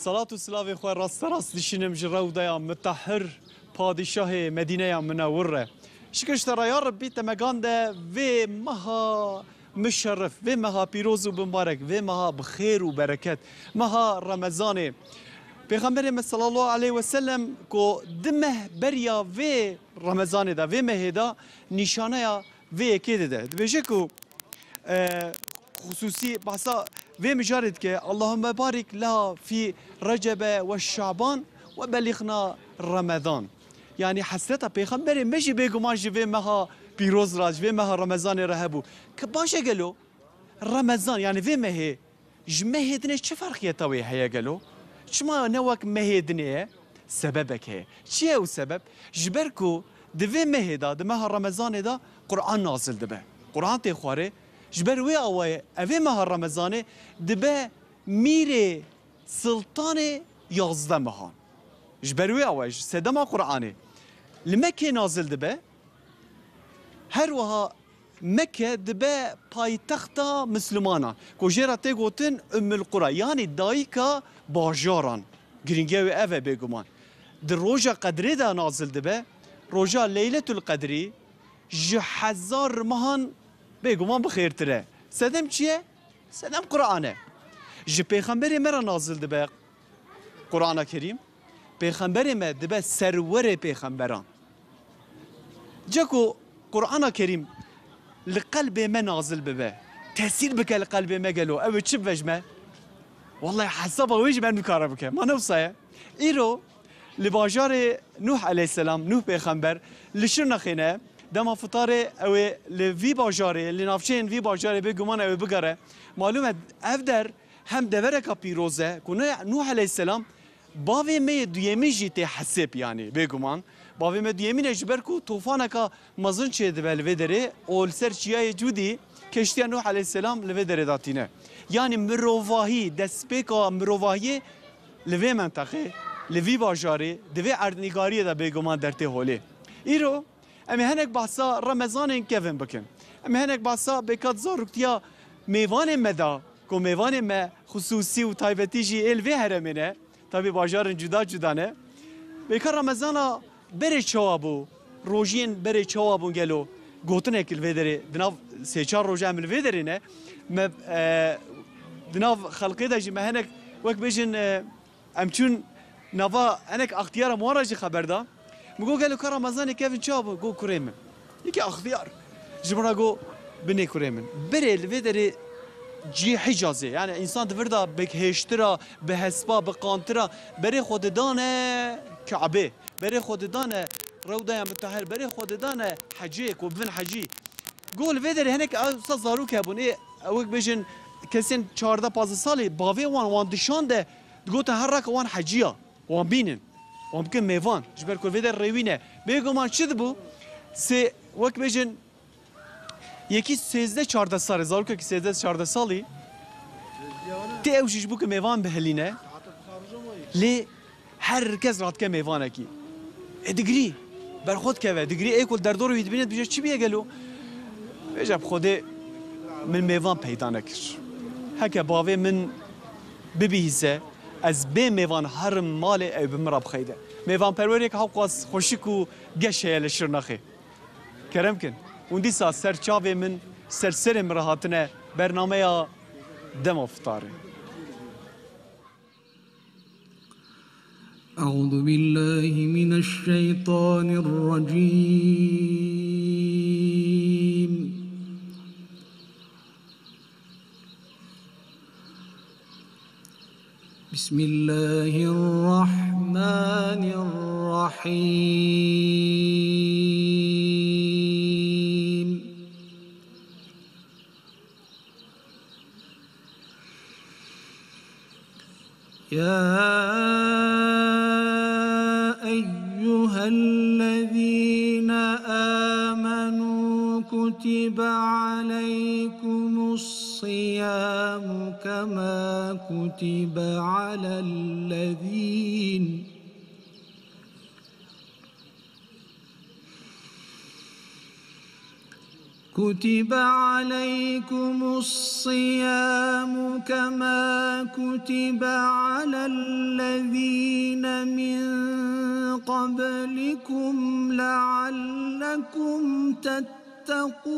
صلاة و سلاف خواه راست راست دشینم جراو دیا متحر پادشاه مدینه منوره شکشت را یا ربی تمگان ده و مها مشرف و مها پیروز و بمبارک و مها بخیر و برکت مها رمضانه پیغمبر صلی الله علیه و سلم کو دمه بریا و رمضان ده و مهدا نشانه و یکی ده بشه کو خصوصی بحثا و مجارد که اللهم بارک لها فی رجب و شعبان و بلغنا رمضان یعنی حسرت پیغمبر مجی بگمان جوه مها پیروز راج و مها رمضان رهبو که باشه گلو رمضان یعنی و مه جمهدنه چه فرقیه تاوی هیا گلو شما نوک مهدنه سببك هي چیه او سبب جبرکو دوی مهدا دمها رمضان دا قرآن نازل دبه قرآن تخواره جبر وی اوه اوه ماه رمضان دبه میره سلطان 11 مهان جبر وی اوه سدما قرآنه لمکه نازل دبه هر وها مکه دبه پایتختا مسلمانا کوجرا تگوتن القرى یعنی دایکا باجاران گرینگه و اوه بگمان در روژا قدری دا نازل دبه روژا لیلت القدری 1000 مهان بگمان بخیر تره سدم چیه؟ سدم قرآنه جی پیغمبری مرا نازل دبه قرآن کریم پیغمبری ما دبه سرور پیغمبران جاکو قرآن کریم لقلب ما نازل ببه تأثیر بکه لقلب ما گلو او چی بوجمه؟ والله حسابه ویج من بکاره بکه ما نوصایه ایرو لباجار نوح علیه السلام نوح پیغمبر لشر نخینه دما فطاره او لوی باجاره لنافچین وی باجاره بگمان او بگره معلومه افدر هم دوره کا پیروزه کنه نوح علیه السلام باوی می دویمی جیت حسب یعنی بگمان باوی می دویمی نجبر کو طوفانه کا مزن چه دبل ودره اول سر چیای جودی کشتی نوح علیه السلام لودره داتینه یعنی مروواهی دسپیکا مروواهی لوی منطقه لوی باجاره دوی اردنگاری دا بگمان درته هولی ایرو امی هنک بحثا رمضان این کفن بکن امی هنک بحثا بکات زارکتیا میوان مدا کو میوان ما خصوصی و تایبتی جی الوی هرمینه تابی باجار جدا جدا نه بکار رمضان بره چوابو روجین بره چوابو گلو گوتن اکل ویدره دناف سه چهار روز عمل ویدره نه ما دناف خلقی دا جی ما هنک وقت بیشن امچون نوا هنک اختیار موارجی خبر دا مگو گلو کار رمضان کیفن چابو گو کریم یکی اختیار جبرا گو بنی کریم بره ویدره جی حجازه یعنی انسان دوردا بهشترا به حسبا به قانترا بره خود دانه کعبه بره خود دانه روضه متطهر بره خود دانه حجی کو بن حجی گول ویدر هنک اساس زارو که بون اوک بجن کسین 14 15 سالی باوی وان دشانده گوت هر رک وان حجیا وان بینن وان بکن میوان جبر کول ویدر روینه بگو من چی بو سه وک بجن یکی 13 14 سال زارو که 13 14 سالی تی اوجش بو که میوان بهلینه لی هر کس رات که میوانه کی ادگری بر خود که دگری ایکول در دور وید بینید بیشه چی بیه گلو بیجب خوده من میوان پیدا نکر هکه باوی من ببیزه از به میوان هر مال او بمراب خیده میوان پروری که حقاس خوشک و گشه لشر نخی کرم کن اون دیسا سرچاوی من سرسرم راحتنه برنامه دم افطاره أعوذ بالله من الشيطان الرجيم بسم الله الرحمن الرحيم يا أيها الذين آمنوا كتب عليكم الصيام كما كتب على كتب عليكم الصيام كما كتب على الذين من قبلكم لعلكم تتقون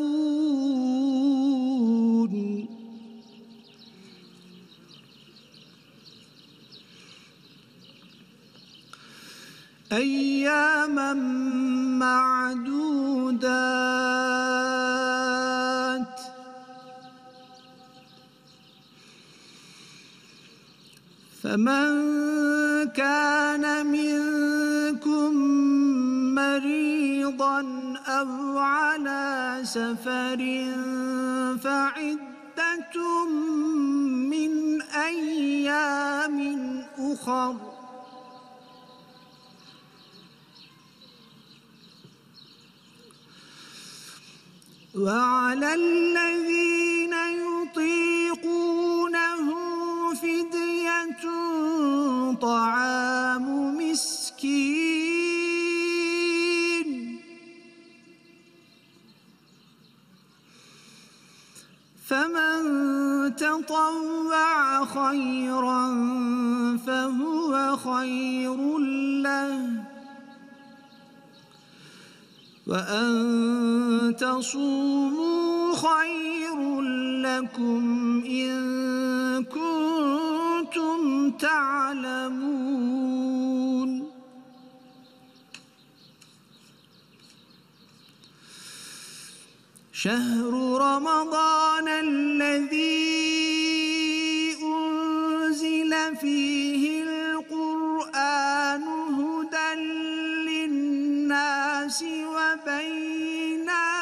أياما معدودات فمن كان منكم مريضا أو على سفر فعدة من أيام أخر وعلى الذين يطيقونه فدية طعام مسكين فمن تطوع خيرا فهو خير له وأن تصوموا خير لكم إن كنتم تعلمون شهر رمضان الذي أنزل فيه القرآن هدى للناس وبينات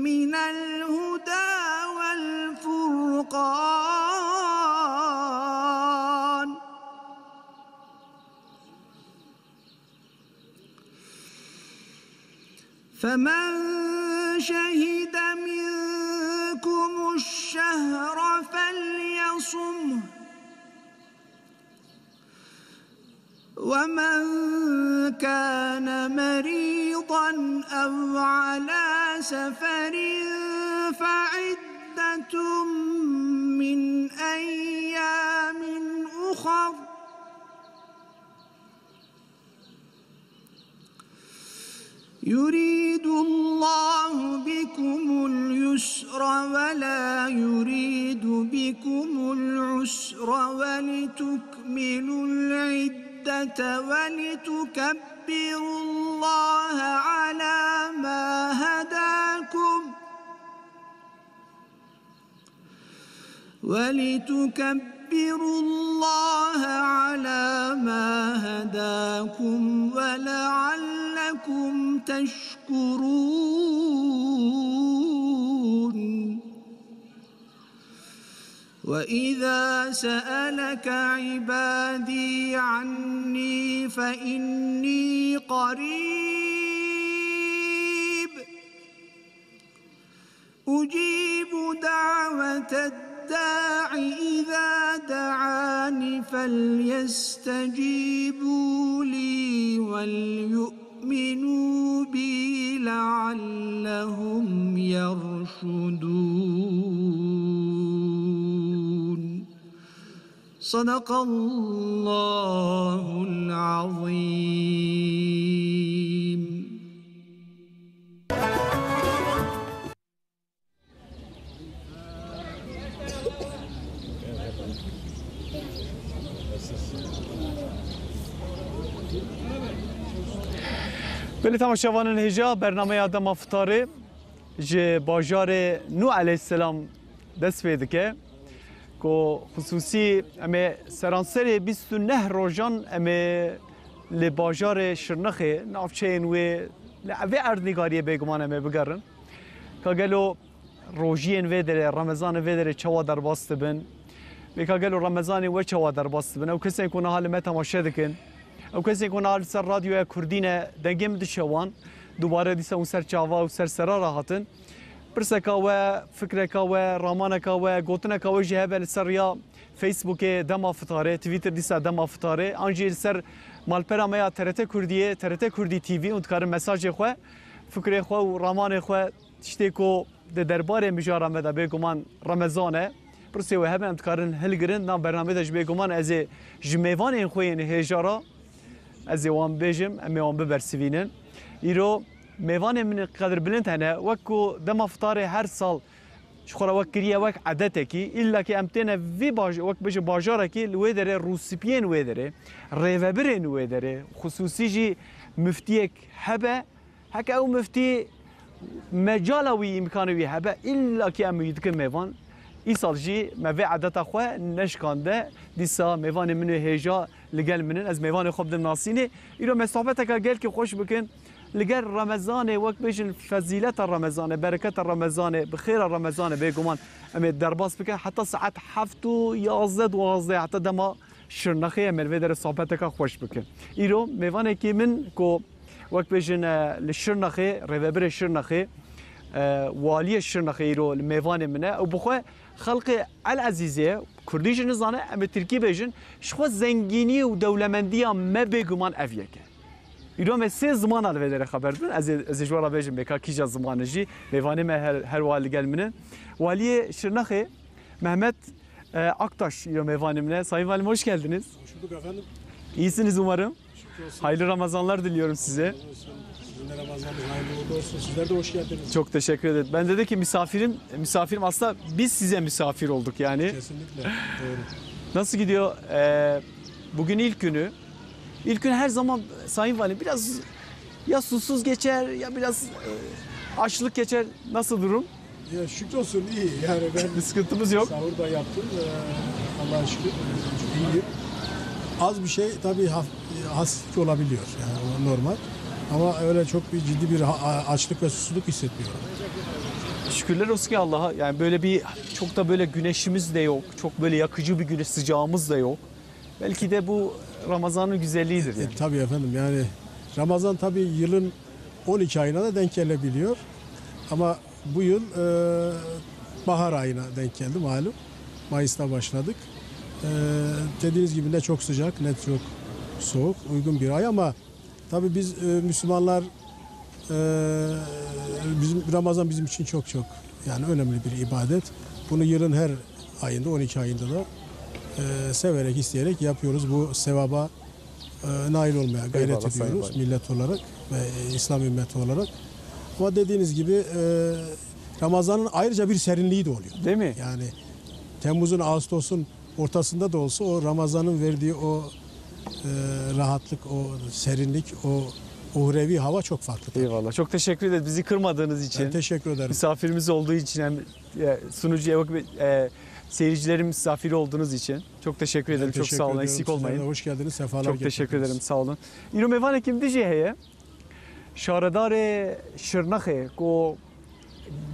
من الهدى والفرقان فمن شهد منكم الشهر فليصمه ومن كان مريضا أو على سفر فعدة من أيام أخر يريد الله بكم اليسر ولا يريد بكم العسر ولتكملوا العدة ولتكبروا الله على ما هداكم ولعلكم تشكرون وإذا سألك عبادي عني فإني قريب أجيب دعوة الداع إذا دعاني فليستجيبوا لي وليؤمنوا بي لعلهم يرشدون صدق الله العظيم. بله تماشاوان الهجا برنامه آدم افطاره جه باجار نو علیه السلام دست پیدا که خصوصی اما سرانسر 29 روزان اما لباجار شرنخه نافچه نوی لعوه اردنگاری بگمان اما بگرن که گلو روژین ویدره رمضان ویدره چوا در باست بن و که گلو رمضان و چوا در باست بن او کسی کنه حال ما تماشا دکن او کسی کنه حال سر رادیو کردین دنگم دشوان دوباره دیسه اون سر چاوا و سر سرا راحتن برسکا و فکرکا و رامانکا و گوتنکا و جهه بل سر یا فیسبوک دما فتاره تویتر دیسه دما فتاره آنجیل سر مالپرا میا ترته کردیه ترته کردی تیوی اون کار مساج خو فکر خو و رمان خو تشتی کو د دربار مجاره مدا بگمان رمضانه پرسی و هم امتکارن هلگرن نام برنامه داش بگمان از جمیوان این خوین هجارا از وان بجم امی وان ببرسوینن ایرو میوان من قدر بلند هنه وکو دم افطار هر سال شخورا وکریه وک عادته کی الا که امتنه وی باج وک بج باجاره کی لودره روسیپین ودره ریوبرین ودره خصوصی جی مفتیک هبه هک او مفتی مجالوی امکانوی هبه الا که ام یدکن میوان ای سال جی موی عادت خو نشکانده دیسا میوان منو هجا لگل منن از میوان خوب دم ناسینه ایرو مسافت که گل که خوش بکن لقر رمضان وقت بيجن فضيلة رمضان بركة رمضان بخير رمضان بيجومان أم الدرباس بكن حتى ساعات حفتو يازد وازد حتى دما شرنخية من فيدر صحبتك خوش بكن إيرو ميوانه كي من كو وقت بيجن للشرنخية ريفبر الشرنخية والي الشرنخية إيرو الميوان منه وبخوا خلق العزيزة كرديش نزانه أم التركي بيجن شخو زنجيني ودولمندية ما بيجومان أفيكه ایران سه زمان الویدر خبر بودن از جوارا بیشتر بکار کیجا زمانجی میوانی من هر والی گل منن والی شرنخه Mehmet Aktaş ile mevanimle. Sayın Valim hoş geldiniz. Hoş bulduk efendim. İyisiniz umarım. Şükür olsun. Hayırlı Ramazanlar diliyorum size. Sizin de Ramazanınız hayırlı uğurlu olsun. Sizler de hoş geldiniz. Çok teşekkür ederim. Ben dedi ki misafirim aslında biz size misafir olduk yani. Kesinlikle doğru. Nasıl gidiyor? Bugün ilk günü. İlk gün her zaman Sayın Valim biraz ya susuz geçer ya biraz açlık geçer. Nasıl durum? Ya şükür olsun iyi. Yani ben Bir sıkıntımız yok. sahur da yaptım. Allah'a şükür iyiyim. Az bir şey tabii hafif olabiliyor. Yani o normal. Ama öyle çok bir ciddi bir açlık ve susuzluk hissetmiyorum. Şükürler olsun ki Allah'a. Yani böyle bir çok da böyle güneşimiz de yok. Çok böyle yakıcı bir güneş sıcağımız da yok. Belki de bu Ramazan'ın güzelliğidir yani. Tabii efendim yani Ramazan tabii yılın 12 ayına da denk gelebiliyor. Ama bu yıl bahar ayına denk geldi malum. Mayıs'ta başladık. Dediğiniz gibi ne çok sıcak ne çok soğuk, uygun bir ay ama tabii biz Müslümanlar Ramazan bizim için çok yani önemli bir ibadet. Bunu yılın her ayında 12 ayında da severek isteyerek yapıyoruz. Bu sevaba nail olmaya gayret Eyvallah, ediyoruz millet olarak ve İslam ümmeti olarak. Ama dediğiniz gibi Ramazan'ın ayrıca bir serinliği de oluyor. Değil mi? Yani Temmuz'un, Ağustos'un ortasında da olsa o Ramazan'ın verdiği o rahatlık, o serinlik, o uhrevi hava çok farklı. Eyvallah. Çok teşekkür ederiz bizi kırmadığınız için. Ben teşekkür ederim. Misafirimiz olduğu için hem sunucuya seyircilerin misafiri olduğunuz için. Çok teşekkür ederim. Çok sağ olun. Eksik olmayın. Sizler de hoş geldiniz. Sefalar Çok teşekkür getirdiniz. ederim. Sağ olun. İro mevane kim diye heye? Şaredar Şırnak'e ko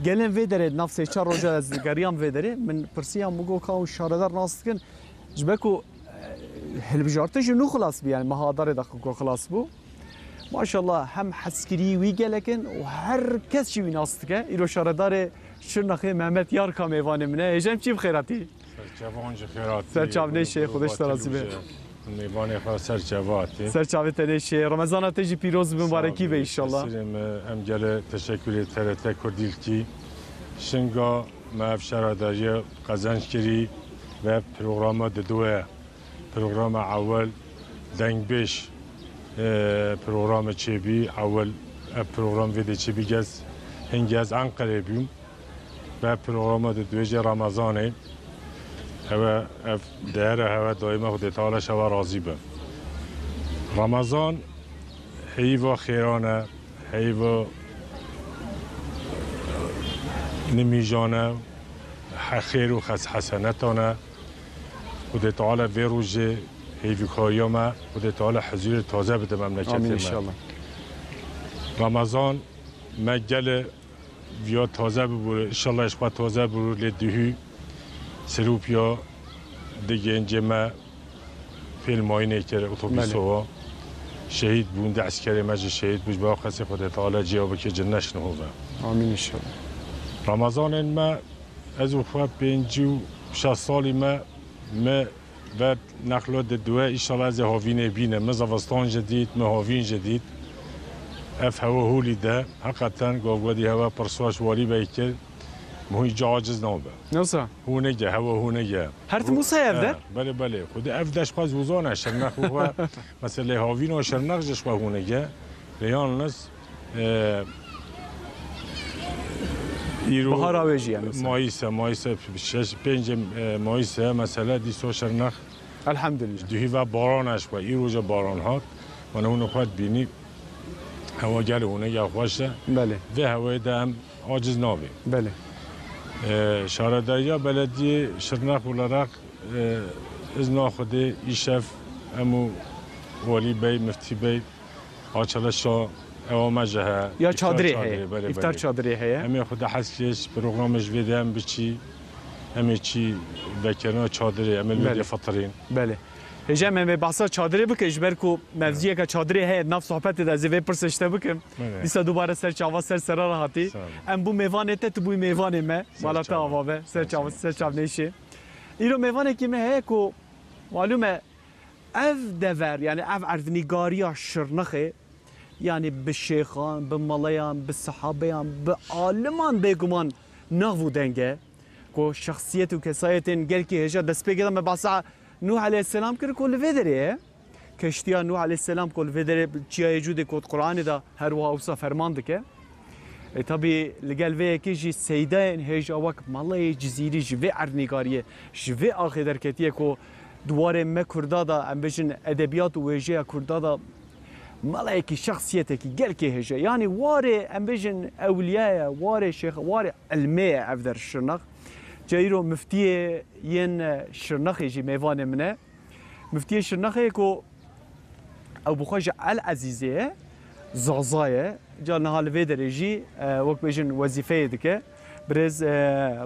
gelen vedere nafse çar roja az gariyam vedere min persiyam mugo ka şaredar naskin jbeku helbjartı jnu خلاص bi yani mahadar da ko خلاص bu. Maşallah hem haskeri wi gelekin o herkes şi nastıke İro şaredar Şırnak'e Mehmet Yarka mevanemine hecem çift khairati. سرچوان خیراتی سرچاونه شه خودش ترازی به میوان خواهد سرچواتی سرچاوه تنشه رمضان تجی پیروز مبارکی به انشالله ام گله تشکر TRT کردیل کی شنگا مافشاراداری قزنجکری و پروگرام دوه پروگرام اول دنگ بیش پروگرام چیبی اول پروگرام ویدی چیبی گز هنگاز انقره بیم و پروگرام دویج رمضانه هوا دهره هوا دائما خود تعالی شوا راضی به رمضان هیوا خیرانه هیوا نمیجانه خیر و حسنتانه خود تعالی ویروجه هیوی کاریامه خود تعالی حضور تازه بده مملکت آمین ما انشالله رمضان مجل ویا تازه ببوره انشالله اشقا تازه ببوره لدهی سروپیا دیگه اینجا ما فیلم آینه کرد اتوبیس ها شهید بونده عسکری مجل شهید بود با خسی خود تعالی جواب که جنش نهوه آمین انشالله رمضان ما از وفات 56 سالی ما و نخلات دوه ایشالا از هاوین بینه ما زوستان جدید ما هاوین جدید اف هوا هولی ده حقیقتا گاودی هوا پرسواش والی بیکر مهی جاجز نابه Nasıl? هو نگه هوا هو نگه Her tim olsa evde. بله بله خود اف دش باز وزانه شرنخ هو مثلا هاوین و شرنخ جش با هو نگه لیان نس Bahar avcı yani. مایسه شش پنج مایسه مثلا دیسو شرنخ Elhamdülillah. دوهی و بارانش و این روز باران هات و نمونه خود بینی هوا گل هونه یا خوشه Bəli, و هوای دم عاجز نابی bəli. شهرداری بلدی شرنخ olarak از ناخده ایشف امو والی بی مفتی بی آچالشا اوامه جه Ya çadırı heye. İftar çadırı heye. امی خود حسیش پروگرامش ویدیم بچی امی چی وکرنا چادری امی بله. ویدی فطرین Bəli. Hecem me bahsa çadırı bike jber ku mevziye ka çadırı heye naf sohbet de zeve pırsışta bikim. Evet. Disa dubara ser çava ser sera rahati. Sağ olun. Em bu mevanete tu bu mevane me. Malata çava. avabe ser çava ser çav neşi. İro mevane ki me heye ku malume ev dever yani ev erdnigariya şırnıxı yani bi şeyxan, bi malayan, bi sahabeyan, bi aliman beguman navu denge ko şahsiyet u kesayetin gel ki heja despegeda me basa Nuh aleyhisselam kir kol vedere keştiya Nuh aleyhisselam kol vedere çiya cude kod Kur'an'ı da her va usa fermandı ke tabi legel ve ki ji seyden heja vak malay ciziri ji ve ernigariye ji ve ahiderketiye ko duare me kurda da ambejin edebiyat u vejeya kurda da ملايكي شخصيتك جلكي هجا يعني واري امبيجن اولياء واري شيخ واري المية افدر الشرنخ جايرو مفتي ين شرنخ يجي ميفان منه مفتي الشرنخ يكو ابو خواجه العزيزيه زازايه جا نهال فيدر يجي وقت بيجن وظيفه دكه برز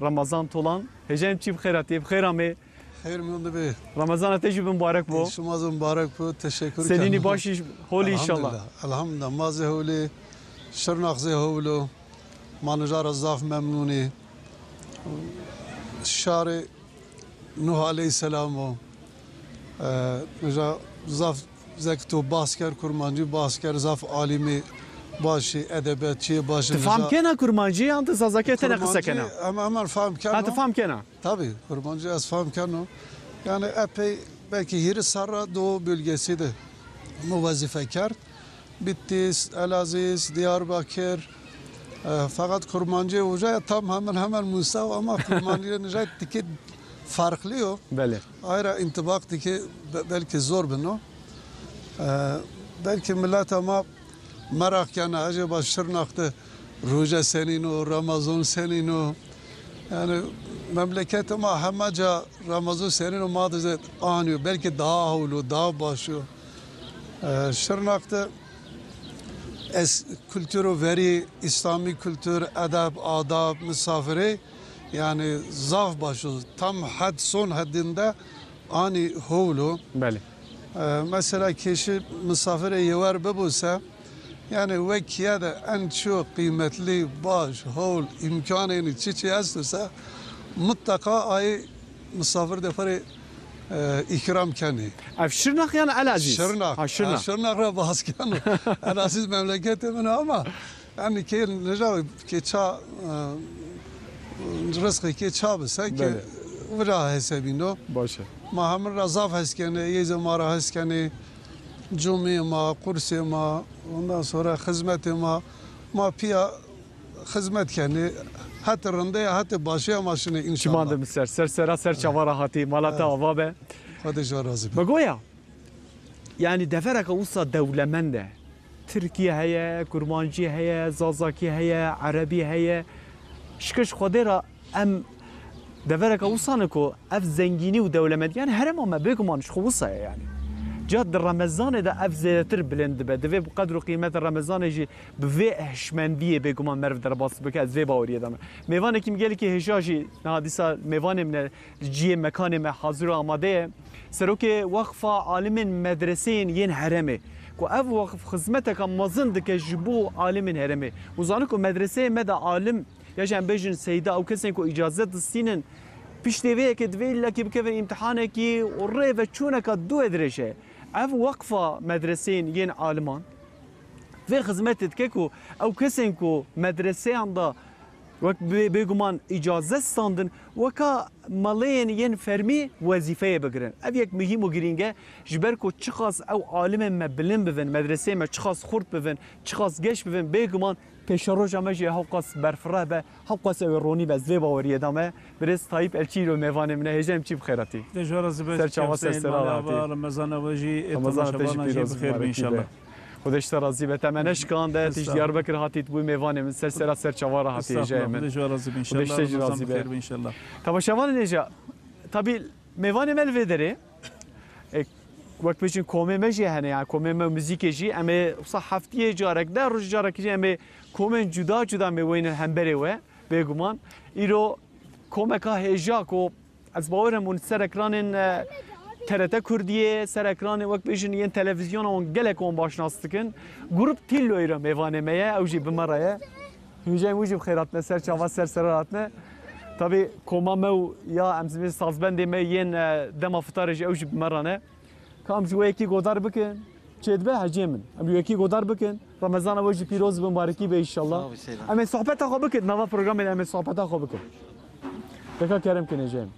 رمضان طولان هجان تشي بخيراتي بخيرامي خیر میونده به رمضان تجي مبارك بو شما مبارک بود تشکر سنيني باشي هولي ان شاء الله الحمدلله مازه هولی شرناخزه هولو مانجار الزاف ممنونی شار نوح علیه السلام و نجا زاف زکتو باسکر کرمانجی باسکر زاف عالمی باشی ادبیاتچی باشی تفهم كنا كرمانجي انت زازاكيتنا قصه كنا hemen fahm ها کنم تفهم كنا tabii kurmancı az fahm کنم yani epey belki Hiri Sarra Doğu bölgesiydi bu vazife kar Bitlis, Elaziz, Diyarbakır fakat kurmancı hoca tam hemen Musa ama kurmancı necayet tiki farklı o بله ayrı intibak tiki belki zor bunu belki millet ama merak yani acaba Şırnak'ta Roja senin o, Ramazan senin o. Yani memleket ama hemaca Ramazan senin o madde anıyor. Belki daha havlu, daha başlıyor. Şırnak'ta kültürü veri, İslami kültür, edeb, adab, misafiri yani zaf başlıyor. Tam had son haddinde ani havlu. بله Mesela kişi misafire yever bebulsa yani vekiye de en çok kıymetli baş, hol, imkanını çiçeği azsa mutlaka ay misafir deferi ikram keni. افشرناخ يعني العزيز Şırnak. ها شرناخ Şırnak'a baskın. Elasiz memleketim ama yani ki necav ki ça rızkı ki ça bise ki Böyle. vira hesabino. باشه ما هم رضاف هسکنه یه زماره هسکنه جمعه ما قرص ما ondan sonra خدمت ما پیا خدمت کنه حتی رنده حتی باشه ماشینه چمان انشالله دمسر سر سرا سر چوارا هاتي مالتا وابه خودش راضی بی بقويا يعني دفرك وصا دولمنده تركيا هي كرمانجي هي زازاكي هي عربي هي شكش خديرا ام دفرك وصانكو اف زنجيني ودولمند يعني هرم ما بيكم مش خوصه يعني جاد رمضان ده اف زيتر بلند بدفي بقدر قيمه رمضان يجي بفي هشمنديه بيكم مرف درباس بك از في باوريه دم ميوان كيم قال كي هجاجي ناديسا ميوان من جي مكان ما حاضر اماده سروكي وقفه عالم مدرسين ين حرمه كو اف وقف خدمتك مازندك جبو عالم هرمه وزانكو مدرسه مدى عالم يجان بيجن سيدا او كسن كو اجازه السنين بيشتوي كدوي لك بكفي امتحانك والريفه تشونك دو ادريشه اف وقفه مدرسين ين عالمان في خدمت تكيكو او كسنكو مدرسه عنده وقت بيجمان اجازه ستاندن وكا مالين ين فرمي وظيفه بگرن ابيك مهم وگرينگه جبركو تشخاص او عالم ما بلن بفن مدرسه ما تشخاص خرد بفن تشخاص گش بفن بيجمان پیشروج امجی حقاس برفره به حقاس رونی به زیبا وریه دامه برس تایپ الچیرو میوانه منه هجم چی بخیراتی دجار زبط سرچاوا سرسراتی رمضان وجی رمضان تجی پیروز بخیر ان شاء الله خودش راضی به تمنش کان ده تیج دیار بکر هاتید بو میوانه من سرسرا سرچاوا راحتی هجم من دجار زب ان شاء الله رمضان بخیر ان شاء الله تماشاوان نجا طبی میوانه مل ودره وقت بچین کومه مجی هنه یا کومه موزیک جی اما صح هفتیه جارک در روز جارک جی اما کومه جدا جدا میوین همبره و بگمان ایرو کومه که هجا کو از باورمون سر اکران TRT کردیه سر اکران وقت بچین یه تلویزیون اون گله کون باشناستکن گروپ تیلو ایرو میوانه میه اوجی بمرایه هیچ موجب خیرات نه سر چاوا سر سرات نه طبی کومه مو یا امزمی سازبندی می ین دم افطارش اوجی بمرانه کام جو یکی گودار بکن چید به حجمن ام یکی گودار بکن رمضان وجه پیروز مبارکی به ان شاء الله ام صحبت خو بکن نوا پروگرام ام صحبت خو بکن دکا کرم کنه جیم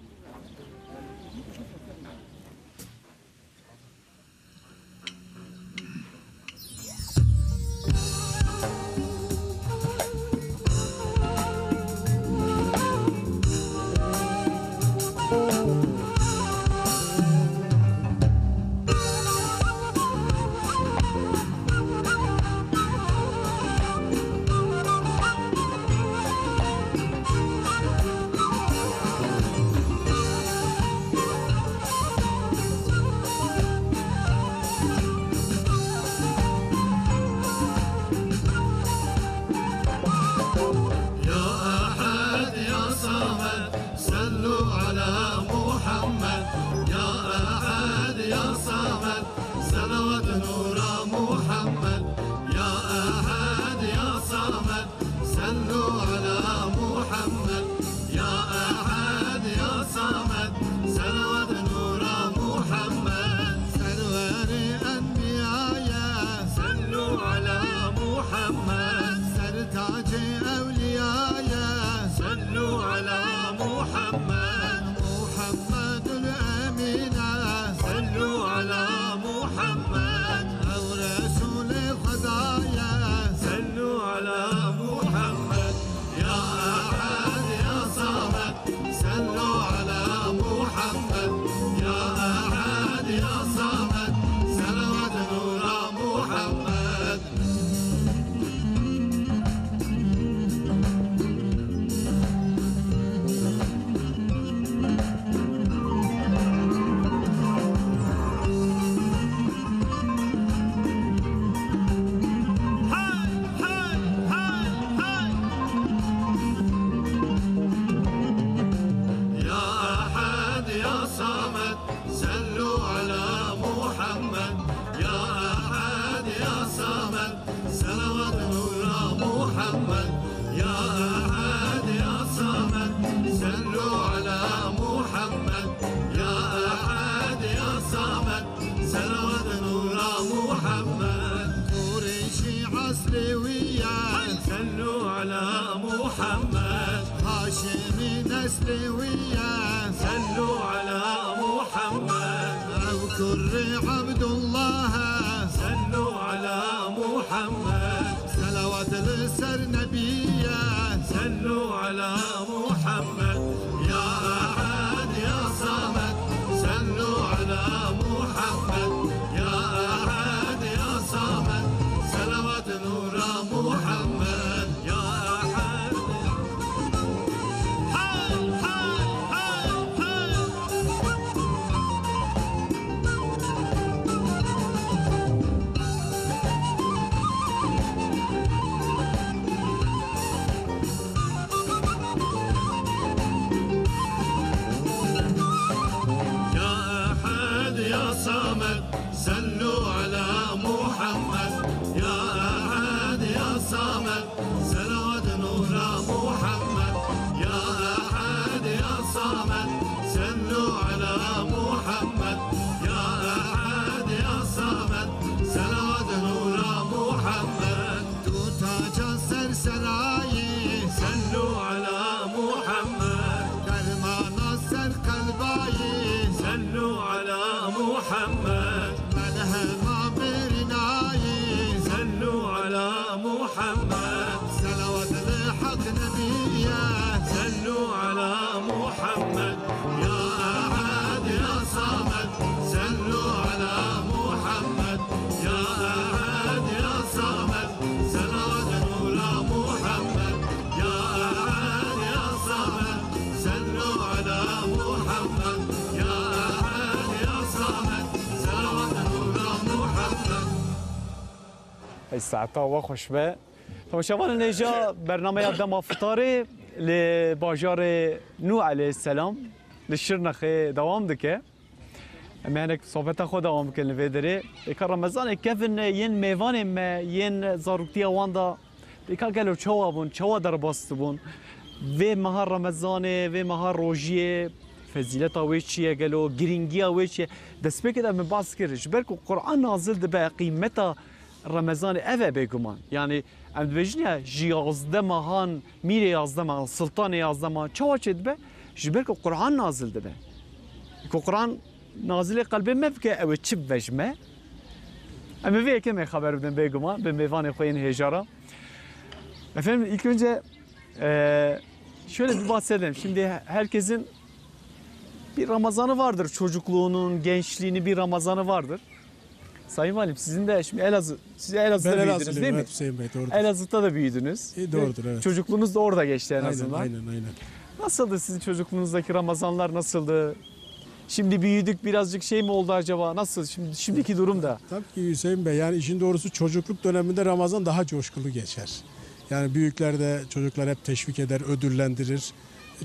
محمد الساعة وخوش به تماشاوان نجا برنامه دما فطاری لباجار نوح علیه السلام للشرنخ دوام دکه امانك صحبت خود دوام کن ویدری اکا رمضان کفن ین میوان ما ین زاروکتی واندا اکا گلو چوا بون چوا در باست بون و مها رمضان و مها روزیه فضیلت آویچیه گلو گرینگی آویچیه دست بکده من باز کرش برکو قرآن نازل ده به قیمتا رمضان اوه بگمان یعنی ام دوجنیا جیازده ماهان میره یازده ماهان سلطان یازده ماهان چوا چید به جبرکو قرآن نازل ده به که قرآن نازل قلبی مفکه او چی وجمه اما وی که خبر بدن بگمان به میوان خوین هجارا efendim ilk önce şöyle bir bahsedelim. Şimdi herkesin bir Ramazanı vardır. Çocukluğunun, gençliğinin bir Ramazanı vardır. Sayın Valim sizin de şimdi siz Elazığ'da büyüdünüz değil mi? Evet, Hüseyin Bey doğrudur. Elazığ'da da büyüdünüz. Doğrudur evet. Çocukluğunuz da orada geçti en Aynen, azından. aynen. Nasıldı sizin çocukluğunuzdaki Ramazanlar nasıldı? Şimdi büyüdük birazcık şey mi oldu acaba? Nasıl şimdiki durumda? Tabii ki Hüseyin Bey yani işin doğrusu çocukluk döneminde Ramazan daha coşkulu geçer. Yani büyükler de çocuklar hep teşvik eder, ödüllendirir.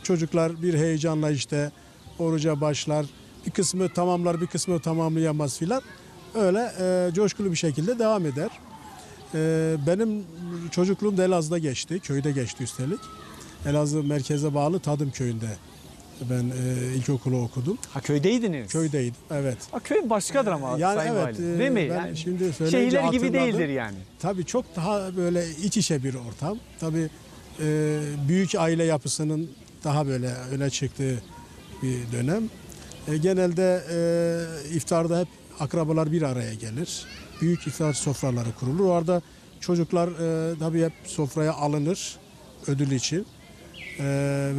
Çocuklar bir heyecanla işte oruca başlar. Bir kısmı tamamlar, bir kısmı tamamlayamaz filan. Öyle coşkulu bir şekilde devam eder. Benim çocukluğum da Elazığ'da geçti. Köyde geçti üstelik. Elazığ merkeze bağlı Tadım köyünde ben ilkokulu okudum. Ha köydeydiniz. Köydeydim, evet. Ha, köy başkadır ama Yani Sayın evet, Valim. Değil mi? ben Yani şimdi söyleyince şehirler gibi hatırladım. değildir yani. Tabii çok daha böyle iç içe bir ortam. Tabii büyük aile yapısının daha böyle öne çıktığı bir dönem. Genelde iftarda hep akrabalar bir araya gelir. Büyük iftar sofraları kurulur. Orada çocuklar tabii hep sofraya alınır ödül için.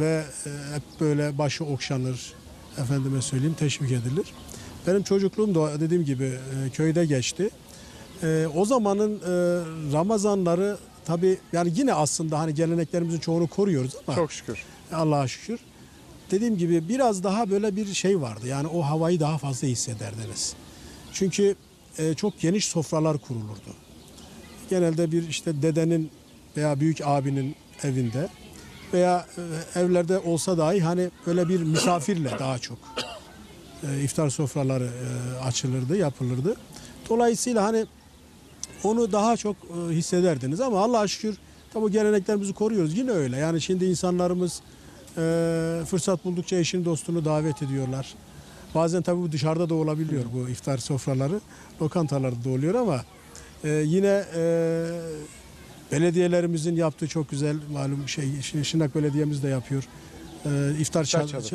Ve hep böyle başı okşanır. Efendime söyleyeyim teşvik edilir. Benim çocukluğum da dediğim gibi köyde geçti. O zamanın Ramazanları tabii yani yine aslında hani geleneklerimizin çoğunu koruyoruz ama Çok şükür. Allah'a şükür. Dediğim gibi biraz daha böyle bir şey vardı. Yani o havayı daha fazla hissederdiniz. Çünkü çok geniş sofralar kurulurdu. Genelde bir işte dedenin veya büyük abinin evinde veya evlerde olsa dahi hani böyle bir misafirle daha çok iftar sofraları açılırdı, yapılırdı. Dolayısıyla hani onu daha çok hissederdiniz ama Allah'a şükür tabi bu geleneklerimizi koruyoruz. Yine öyle. Yani şimdi insanlarımız fırsat buldukça eşini dostunu davet ediyorlar. Bazen tabi bu dışarıda da olabiliyor bu iftar sofraları. Lokantalarda da oluyor ama yine belediyelerimizin yaptığı çok güzel malum Şırnak Belediye'miz de yapıyor. İftar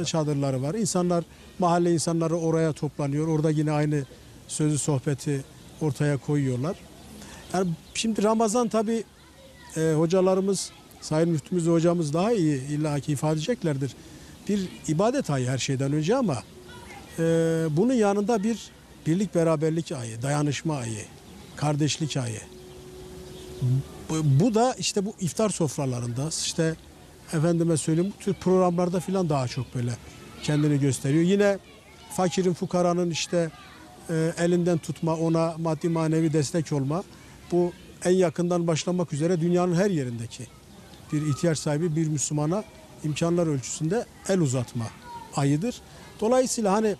çadırları var. İnsanlar, mahalle insanları oraya toplanıyor. Orada yine aynı sözü sohbeti ortaya koyuyorlar. Yani şimdi Ramazan tabi hocalarımız, Sayın Müftümüz ve hocamız daha iyi illaki ifade edeceklerdir. Bir ibadet ayı her şeyden önce ama bunun yanında bir birlik beraberlik ayı, dayanışma ayı, kardeşlik ayı. Bu da işte bu iftar sofralarında işte efendime söyleyeyim bu tür programlarda filan daha çok böyle kendini gösteriyor. Yine fakirin fukaranın işte elinden tutma, ona maddi manevi destek olma. Bu en yakından başlamak üzere dünyanın her yerindeki bir ihtiyaç sahibi bir Müslümana imkanlar ölçüsünde el uzatma ayıdır. Dolayısıyla hani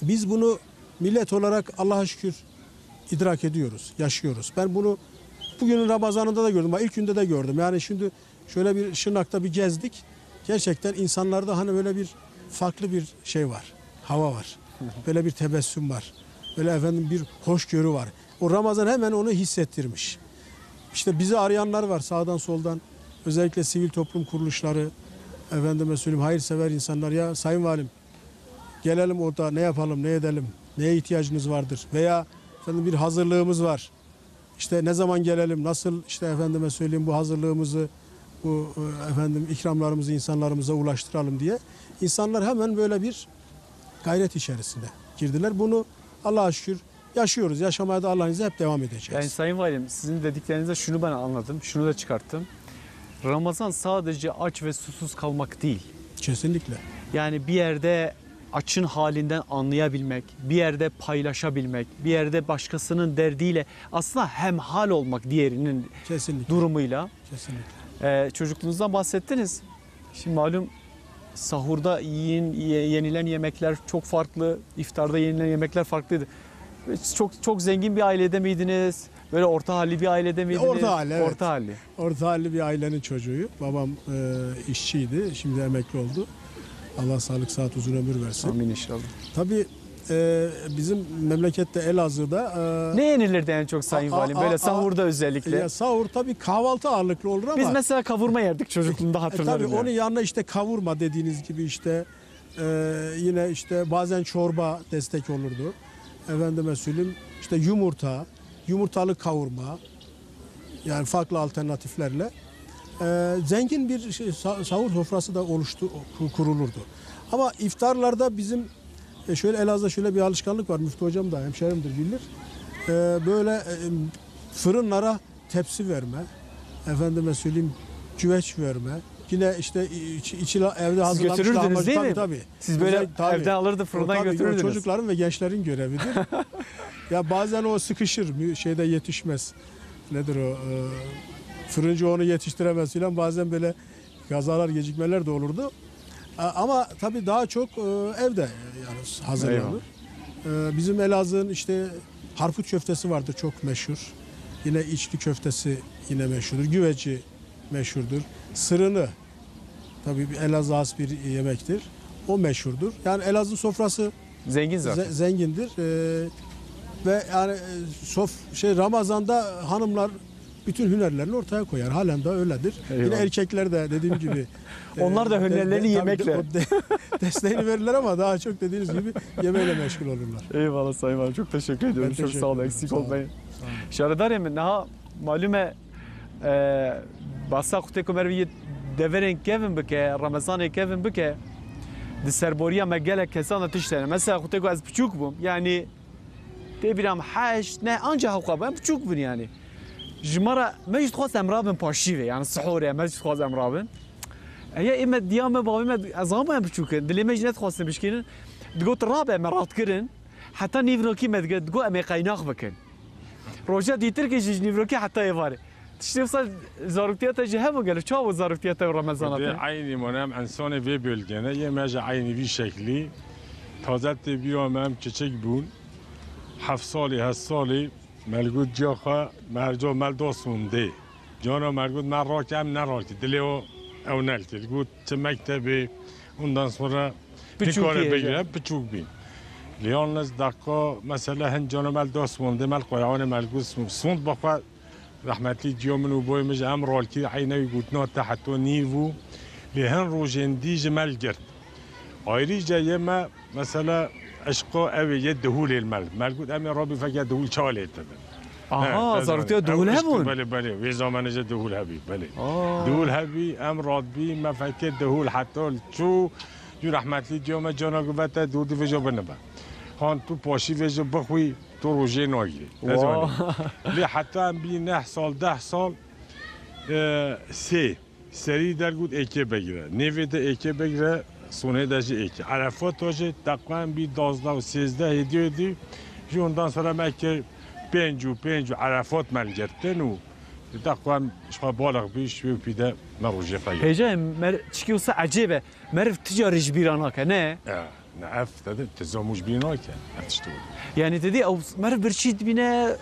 biz bunu millet olarak Allah'a şükür idrak ediyoruz, yaşıyoruz. Ben bunu bugünün Ramazan'ında da gördüm, ilk günde de gördüm. Yani şimdi şöyle bir Şırnak'ta bir gezdik. Gerçekten insanlarda hani böyle bir farklı bir şey var, hava var. Böyle bir tebessüm var. Böyle efendim bir hoşgörü var. O Ramazan hemen onu hissettirmiş. İşte bizi arayanlar var sağdan soldan. Özellikle sivil toplum kuruluşları, efendime söyleyeyim hayırsever insanlar. Ya Sayın Valim gelelim orada ne yapalım, ne edelim, neye ihtiyacınız vardır? Veya efendim bir hazırlığımız var. İşte ne zaman gelelim, nasıl işte efendime söyleyeyim bu hazırlığımızı, bu efendim ikramlarımızı insanlarımıza ulaştıralım diye. İnsanlar hemen böyle bir gayret içerisine girdiler. Bunu Allah'a şükür yaşıyoruz. Yaşamaya da Allah'ın izniyle hep devam edeceğiz. Yani Sayın Valim sizin dediklerinizde şunu ben anladım, şunu da çıkarttım. Ramazan sadece aç ve susuz kalmak değil. Kesinlikle. Yani bir yerde açın halinden anlayabilmek, bir yerde paylaşabilmek, bir yerde başkasının derdiyle aslında hemhal olmak diğerinin Kesinlikle. durumuyla. Kesinlikle. Çocukluğunuzdan bahsettiniz. Şimdi malum sahurda yenilen yemekler çok farklı, iftarda yenilen yemekler farklıydı. Çok zengin bir ailede miydiniz? Böyle orta halli bir ailede miydiniz? Orta halli, evet. Orta halli. Orta halli bir ailenin çocuğu. Babam işçiydi. Şimdi emekli oldu. Allah sağlık, sıhhat, uzun ömür versin. Amin inşallah. Tabii bizim memlekette Elazığ'da Ne yenilirdi en çok Sayın Valim? Böyle sahurda özellikle. ya sahur tabii kahvaltı ağırlıklı olur ama Biz mesela kavurma yerdik çocukluğumda hatırlarım. tabii yani. onun yanına işte kavurma dediğiniz gibi işte yine işte bazen çorba destek olurdu. Efendime söyleyeyim işte yumurtalı kavurma, yani farklı alternatiflerle zengin bir sahur sofrası da kurulurdu. Ama iftarlarda bizim şöyle Elazığ'da şöyle bir alışkanlık var. Müftü hocam da hemşerimdir bilir. Böyle fırınlara tepsi verme, efendime söyleyeyim güveç verme. Yine işte evde hazırlanmış götürürdünüz lahmacun, değil mi? tabii. Siz böyle Tabii. evden alırdı, fırından Tabii, götürürdünüz. o çocukların ve gençlerin görevidir. Ya bazen o sıkışır, şeyde yetişmez. Nedir o? Fırıncı onu yetiştiremez filan, bazen böyle kazalar, gecikmeler de olurdu. Ama tabii daha çok evde yani hazırlanır. Bizim Elazığ'ın işte harput köftesi vardır, çok meşhur. Yine içli köftesi yine meşhurdur. Güveci meşhurdur. Sırını tabii Elazığ'a has bir yemektir. O meşhurdur. Yani Elazığ sofrası Zengin zaten. zengindir. Ve yani Ramazan'da hanımlar bütün hünerlerini ortaya koyar. Halen de öyledir. Eyvallah. Yine erkekler de dediğim gibi Onlar da hünerlerini yemekle. Desteğini verirler ama daha çok dediğiniz gibi yemeğle meşgul olurlar. Eyvallah Sayın Valim. Çok teşekkür ediyorum. Çok teşekkür sağ olun. ederim. Eksik Sağ olun. olmayın. Şaradar yemin. Naha malume basa kuteku mervi deverin kevin bike, Ramazan kevin bike. Di serboriya me gelek kesana tiştene. Mesela kuteku az küçük bum. Yani تبرم حاش نه آنجا حقابم بچوک بنی یعنی جمرة ما يتخاص أمرابن باشيفه يعني السحور ما يتخاص أمرابن هي إما ديام بابي ما أزامه بچوكن دلی ما جنت خواستن بشكيرن تقول رابع مرات كرن حتى نيفروكي ما تقول أمي قيناخ بكن روجا ديتر كي جيج نيفروكي حتى يفاري تشتي وصل زاروتياتا جهه وقالوا شو زاروتياتا رمضان عيني منام انسان في بلگنه یه مجا عینی وی شکلی تازه بیام هم کچک بون 7 سالی 8 سالی ملگود جاخا مرجا مل داسونده جانا ملگود من راکم نراکی دلیو او نلتی گود چه مکتبی ondan sonra bir kare بگیرم بچوک بین لیانز دقا مثلا هن جانا مل داسونده مل قیعان ملگود سوند بخوا رحمتلی جیامن و بای مج ام رالکی عینوی گودنا تحتو نیوو لهن روژن دیج مل گرد آیری جایه ما مثلا عشقا اوی یه دهول المل ملگود امی رابی فکر دهول چاله تده آها زارتیا دهول هبون بله بله وی زمانه جا دهول هبی بله دهول هبی ام راد بی ما فکر دهول حتی چو جو رحمتلی جیام جانا گوته دودی وجا بنبه هان تو پاشی وجا بخوی تو روژه ناگیری لی حتی هم بی 9 سال 10 سال سری در گود ایکه بگیره نیویده ایکه بگیره سونه داشته ایکه عرفات داشته تقریبا بی 12 و 13 هدیه دی ondan sonra مکر 5 عرفات مل گرتن و تقریبا شما بالغ بیش و پیده مروجه فایه هجا مر چکی وسع عجیبه مرف تجارش بیرانا که نه نه افتاده تزاموش بینا که افتشتو يعني تدي او مرف برشيد بنا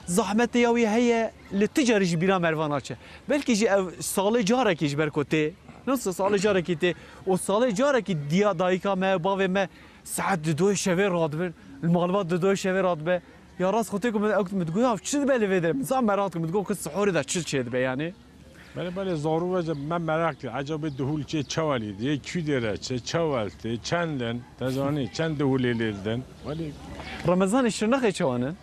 زحمت ياوي هي للتجاري بيرا مرفاناتشه بلكي جي صالي جارك يجبر كوتي نص صالي جارك تي وصالي جارك ديا دايكا ما باوي ما ساعات دو شوي رادبن المغلبات دو شوي رادبه يا راس خوتيكم متقول ها شو بالي فيدر نظام مراتكم تقول كل سحور ده شو شيء يعني بله زارو وجه من merak acaba دهول چه چوالی دیگه کی دیره چه چوالته چندن تزانی چند دهولیلدن ولی رمضان الشرنخ چوانن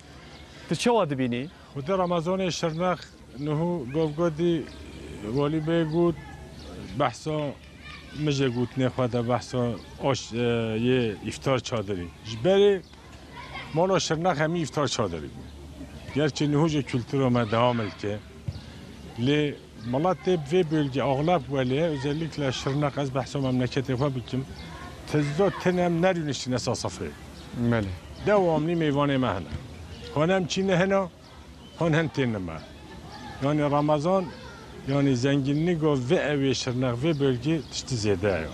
تشواد بيني و در رمضان شرنخ نهو گفگودی ولی بگود بحثا مجه گوت نخواده بحثا آش یه افطار چادری جبری مالا شرنخ همی افطار چادری gerçi nehuje kültürü ama devam etti. Le Malatya ve bölge ağlap veliye özellikle Şırnak az bahsa memleketi yapabildim. تزدو تنم نرونشتی نسا صفری بله دواملی میوانه مهنه هنم چینه هنا هن تنمه yani Ramazan yani zenginlik o ve evi şırnak ve bölge işte ziyade yani.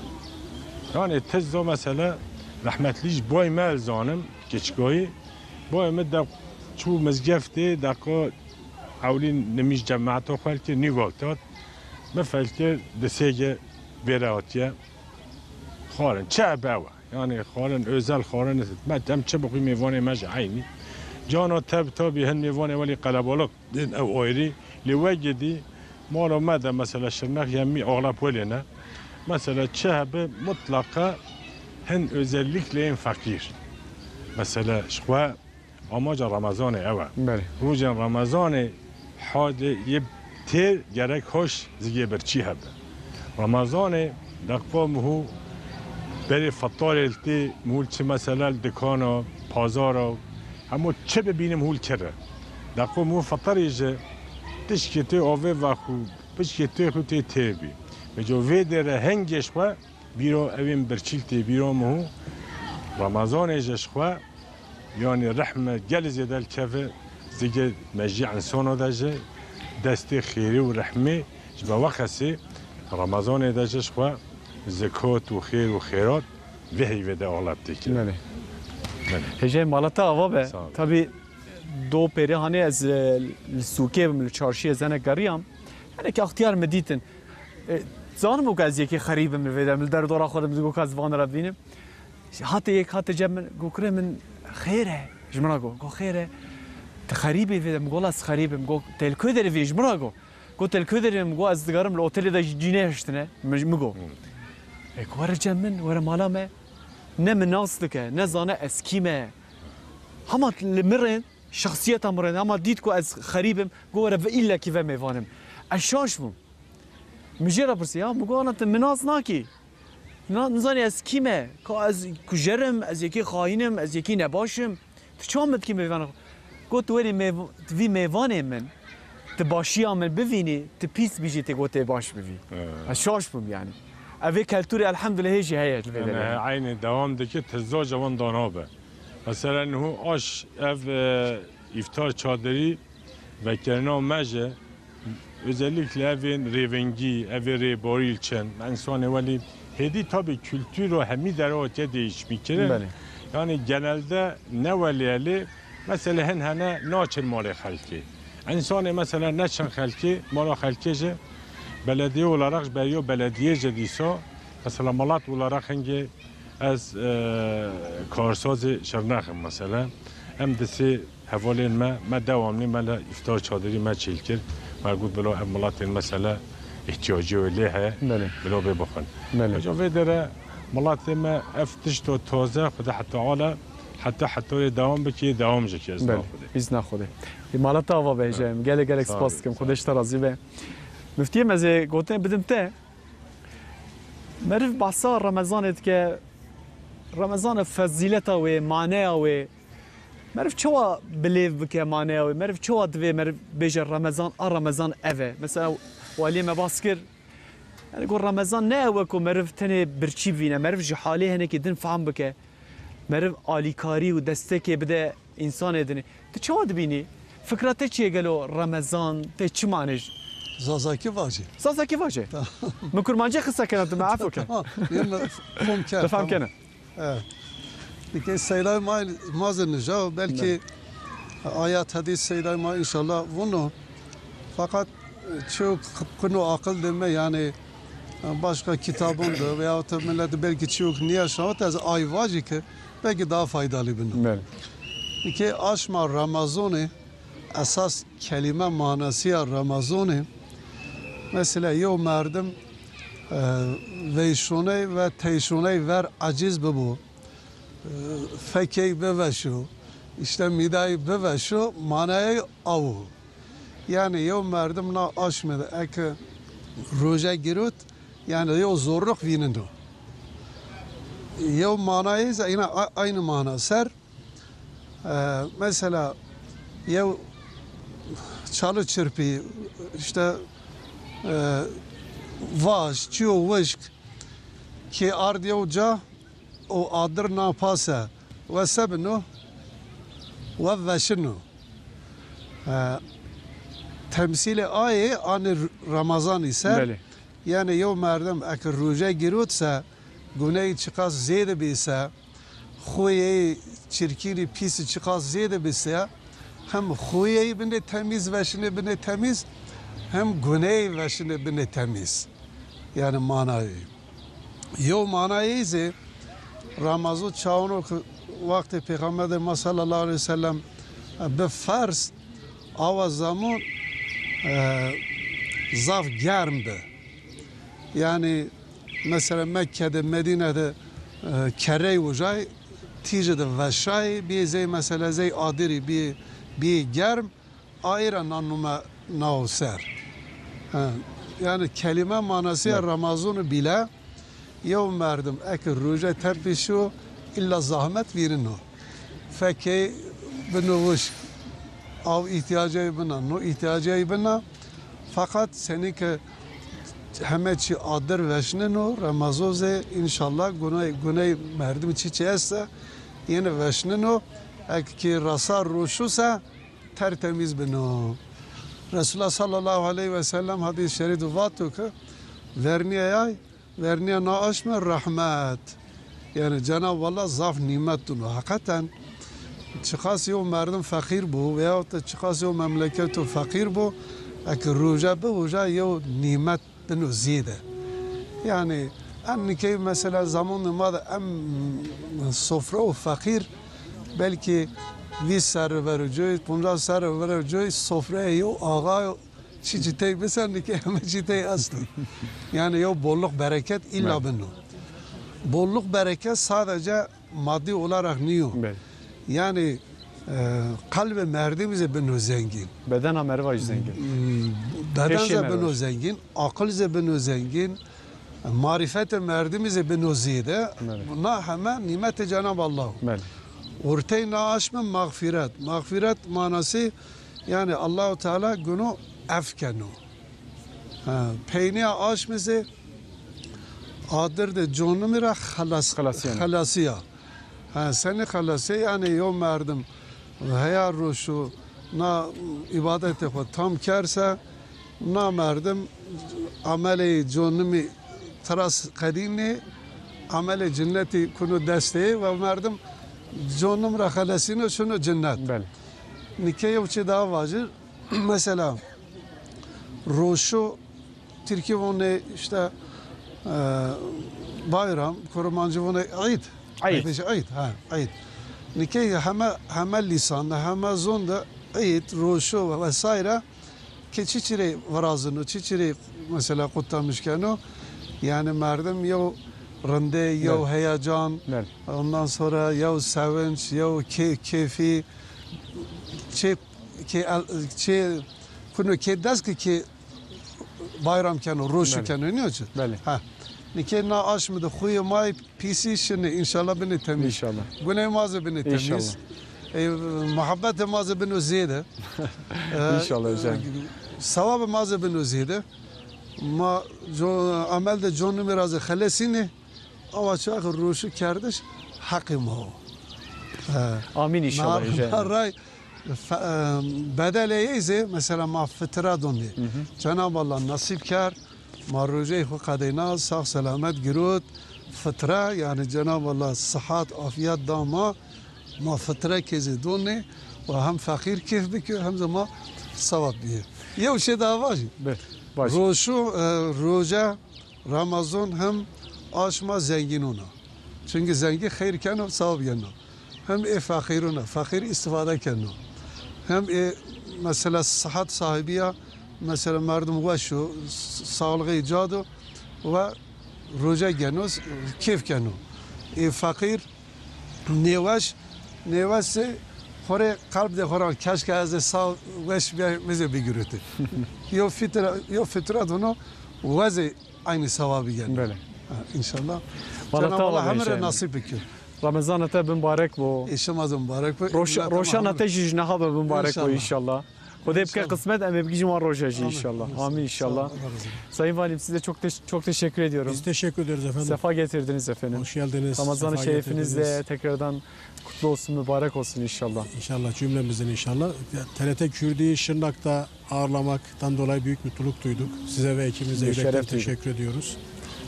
Yani tezdo mesela rahmetli boy melzanım geçgoyi boy da çu mezgefte dakika avlin nemiş cemaat o halki nivaktat mefelke desege beratiye خارن چه باوا yani خارن özel خارن مدام چه بقی میوانه مج عینی جانا تب تابی هن میوانه ولی قلبالق دین او آیری لوجدی ما رو ماذا مثلا شرناق يمي أغلب ولنا مثلا شهب مطلقة هن özellikle fakir mesela şwa amaca Ramazan eva روزن رمضان حاد يبتر gerek hoş زیه برچی هب رمضان دقام هو بری فطار التی مول چه مثلا دکانا پازارا همو چه ببینیم هول کره دقام هو فطریجه تشکیت آوه و خوب بشکیت خود تیبی و جو ویدره هنگش خوا بیرو اویم برچیلتی بیرو مهو رمضان ایجش خوا یعنی رحمه گل زیده الکفه زیگه مجیع انسانو داجه دستی خیری و رحمه جبا وقتی رمضان ایجش خوا زکات و خیر و خیرات وحی وده اغلب دیگه بله هجای مالتا آوا به tabi دو پری هنی از سوکه و چارشی زنه گریم یعنی که اختیار مدیتن زانم او که از یکی خریب میویدم در دورا خودم زگو که از وان را بینم حتی یک حتی جب من گو کره من خیره جمرا گو خیره تخریبی ویدم گو از خریبم گو تلکو داری وی جمرا گو تلکو داریم گو از دگرم لوتلی دا جینه هشتنه مگو ایک ور جب من ور مالامه نه مناس دکه نه زانه اسکیمه همه لمرن شخصیت امرن اما دید که از خریبم گوره و ایلا کی و میوانم اشاش بوم میجرا پرسی ها مگو آنت مناس ناکی نزانی از کیمه که از کجرم از یکی خواهینم از یکی نباشم تو چامت کی میوانم گو تو وی میوانم من تو باشی من ببینی تو پیس بیجی تو گوته باش ببین اشاش بوم یعنی اوی کلتوری الحمدلله هیچی هیچ عین دوام دکی تزا جوان دانابه مثلا هو آش ev iftar çadırı ve kerna mece özellikle evin revengi, evi rebori için insan evveli hedi tabi kültür o hemi derece değişmiştir. Yani genelde ne veliyeli mesela hene naçın mali halki. İnsan mesela naçın halki, mali halkice belediye olarak beriyo belediye cedisa mesela malat olarak hangi از کارساز شرناخم مثلا هم دسته حوالین ما دوامنی ملا افتار چادری ما چیل کرد مربوط بلا عملات مثلا احتیاجی و لیه بلا ببخن جا ویدره ملات ما افتش تو تازه خدا حتی عالا حتی دوام بکی دوام جکی از ناخده biz naxode مالات آوا بهجم گله سپاس کم خودش ترازی به مفتیه مزه گوتن بدم ته مرف بحثا رمضانت که رمضان فضیلتا و معنی و مرف چوا بلیو بکه معنی و مرف چوا دوی مرف بیجر رمضان اوه مثلا والی مباس کر یعنی گو رمضان نه اوه که مرف تنه برچی بینه مرف جحاله هنه که دن فهم بکه مرف آلیکاری و دسته که بده انسان دنه تو چوا دبینی فکرات چیه گلو رمضان ته چی معنیش زازاکی واجه مکرمانجه خصه کنه تو معفو کن فهم کنه دیگه سیلای ما زنجا بلکه آیات حدیث سیلای ما انشالله ونو فقط چو کنو عقل دمه یعنی başka kitabın da veyahut da millet belki çok niye şahit az ayvacı ki belki daha faydalı bunu. Ki aşma Ramazan'ı esas kelime manası ya Ramazan'ı mesela yo merdim ویشونه و تیشونه ور عجیز ببو فکی بوشو işte midayı بوشو معنی او yani yo merdim na aşmede ek roja girut yani yo zorluk vinendo yo manayı yine aynı mana ser mesela yo çalı çırpı işte vaş, çiyo vışk ki ardiya uca o adır napasa ve sebnu ve veşinu. Temsili ayı anı Ramazan ise بله yani yo merdem eğer roja girotsa güney çıkas zede bise خوی چرکینی پیس چقاس زیاده بسه هم خویی بنده تمیز وشنه بنده تمیز هم گناهی وشنه بنده تمیز yani manayı yo manayı ise Ramazan çağını vakti Peygamber sallallahu aleyhi ve sellem be farz ava zaman zaf germdi yani mesela Mekke'de Medine'de kere vuracak tijde veşay bir zey mesela zey adiri bir germ ayrı nanuma nauser. Yani kelime manası Ramazan'ı bile yev merdim eker roja terpişo illa zahmet verin o. Feki benovuş av ihtiyacı bina no ihtiyacı bina fakat seni ki همه چی آدر وشنن و رمضان انشالله گناه مردم چی است یعنی وشنن و اگه راسا روشوسه tertemiz bino. Resulullah sallallahu aleyhi ve sellem hadis-i şerif vattu ki verniye naaşme rahmet. Yani Cenab-ı Allah zaf nimet dunu. Hakikaten çıkası o merdum fakir bu veyahut da çıkası o memleketu fakir bu. Eğer roja bu roja yo nimet binu ziyade. Yani annike mesela zamanında em sofra o fakir belki 20 سر vereceği, 15 سر vereceği sofraya yo ağa çiçeği mesela ki hem çiçeği aslı. Yani yo bolluk bereket illa binu. Bolluk bereket sadece maddi olarak niyo. Yani kalbe merdimize binu zengin. Beden ameri var zengin. Bedenze binu zengin, akılze binu zengin, marifet merdimize binu ziyade. Bunlar hemen nimet Cenab-ı Allah. Ortaya naaşmen mağfiret. Mağfiret manası yani Allah-u Teala günü efkenu. Peyniye aşmeze adır de canımı ra halasiya. Seni halasiya yani yo merdim heya roşu na ibadeti xo tam kerse na merdim ameli canımı teras kadini ameli cenneti kunu desteği ve merdim canım ra halasino şunu cennet. Nikeye uçı daha vacir. Mesela roşu Türkiye onu işte bayram, Kurmancı onu Eid. Eid. Eid. Nikeye hem lisanda hem zonda Eid, roşu vesaire ki çiçiri varazını, çiçiri mesela kutlamışken o yani merdim yo rende, yo heyecan, ondan sonra yo sevinç, yo keyfi, kunu ki ders ki bayram kenu, roşu kenu ne olacak? Nikah na aşmıdı, huyu may pisi şimdi inşallah beni temiz. İnşallah. Güney mazı beni temiz. Muhabbet mazı beni ziyade. İnşallah hocam. Sevabı mazı beni ziyade. Ma amelde canı mirazı halesini ama çok roşu kardeş hakkım o. Amin inşallah hocam. Bedeleyize mesela ma fıtra dönüyor. Cenab-ı Allah nasip kar. Marruce hu kadina sağ selamet girut fıtra yani Cenab-ı Allah sıhhat afiyet dama ma fıtra kezi dönüyor ve hem fakir keyif büküyor hem de ma sevap diyor. Ya bir şey daha var. Roja Ramazan hem aşma zengin ona. Çünkü zengin hayır kenu sevap kenu. Hem fakir ona. Fakir istifade kenu. Hem mesela sıhhat sahibiye mesela merdum vaşu sağlığı icadı ve roja kenu keyif kenu. Fakir nevaş Hore kalp de horan keşke az sağ veş bize bir gürütü. Yo fitra dono vaze aynı sevabı yani. Böyle. İnşallah. Cenab-ı Allah hamere nasip ediyor. Ramazan ete mübarek bu. İşimiz mübarek bu. Roşan ete jijnaha da mübarek bu inşallah. خدا بکه قسمت ام بگی جوان روجاجی inşallah. Amin inşallah. Sayın Valim size çok teşekkür ediyorum. Biz teşekkür ederiz efendim. Sefa getirdiniz efendim. Hoş geldiniz. Ramazan-ı sefa şerifiniz de getirdiniz. tekrardan kutlu olsun, mübarek olsun inşallah. İnşallah cümlemizin inşallah. TRT Kürdi'yi Şırnak'ta ağırlamaktan dolayı büyük mutluluk duyduk. Size ve ekibinize Bir yürekten şeref duyduk. teşekkür ediyoruz.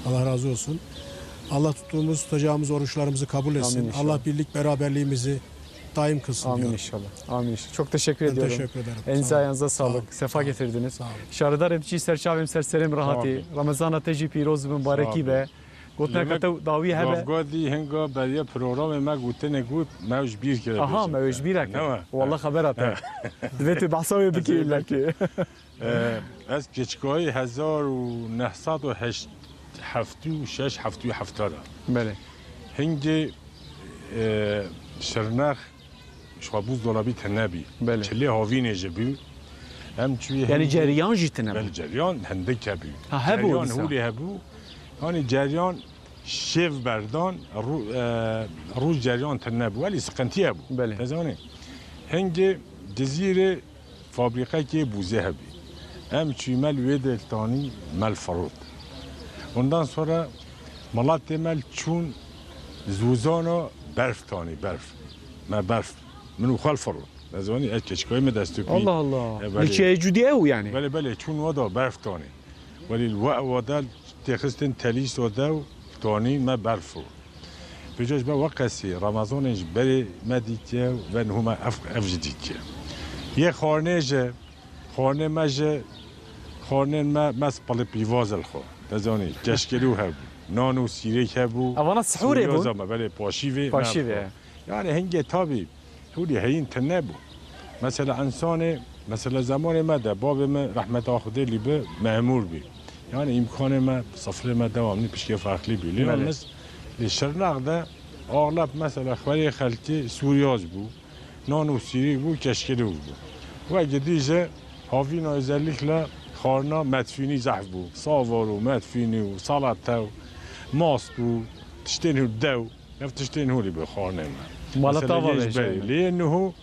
Allah razı olsun. Allah tutacağımız oruçlarımızı kabul etsin. Amin inşallah. Allah birlik beraberliğimizi daim kılsın Amin diyorum. inşallah. Amin inşallah. Çok teşekkür Ben ediyorum. teşekkür ederim. Elinize Sağ olun. ayağınıza Sağ olun. sağlık. Sefa Sağ olun. getirdiniz. Sağ olun. Şarıdar emçi serçavim serserim rahati. Ramazan ateji piroz mübareki be. Gotna kata davi hebe. Gavgadi henga beriye programı me gute ne gut mevj bir kere. Aha mevj birak. Ne? Wallah haber ata. Dvetu bahsavi biki illa ki. Ez keçikoy 1908 7 Bele. Hingi şırnak şwabuz dolabı tenabi. Bele. Çeli havine jebu. Hem çuyi Yani cereyan jitine. bel ceryan hendek hebu. Ha, hebu Ceryan disa. huli hebu. Hani ceryan şev berdan روز جریان تنبو ولی سقنتی هبو بله. تزانی هنگی جزیره فابریکه که بوزه هبی هم چی مل ویدل تانی مل فرود ondan sonra Malatya mel çun زوزانو برف تانی برف ما برف منو خال فرود تزانی اکشکای می دستو پی Allah Allah. بله. Niçe cüdi ev yani. بله بله چون ودا برف تانی ولی الوقت ودا تخستن تلیس ودا تانی ما برفو بجاش با وقتی رمضانش بری مدیتیه و نهما افجدیتیه یه خانه مجه خانه ما مس پلی پیوازل خو تزانی جشکلو هبو نانو سیریک هبو Avana sahuri bu. زما بله پاشیوه Paşive. yani هنگه تابی هولی هین تنبو مثلا انسان مثلا زمان ما ده باب ما رحمت آخده لیبه معمول بی yani imkanı ما صفر ما devamlı pişke farklı bir. Yalnız Şırnak'da ağırlap mesela xwari xelki Suriyaz bu, nanu Siri bu, keşkeli bu. Ve gidice havina özellikle xarna medfini zahf bu. Savaru, medfini, salata, mas bu, tiştenhu dev, nef tiştenhu li bu xarna ma. Malata var yani. Liyennehu,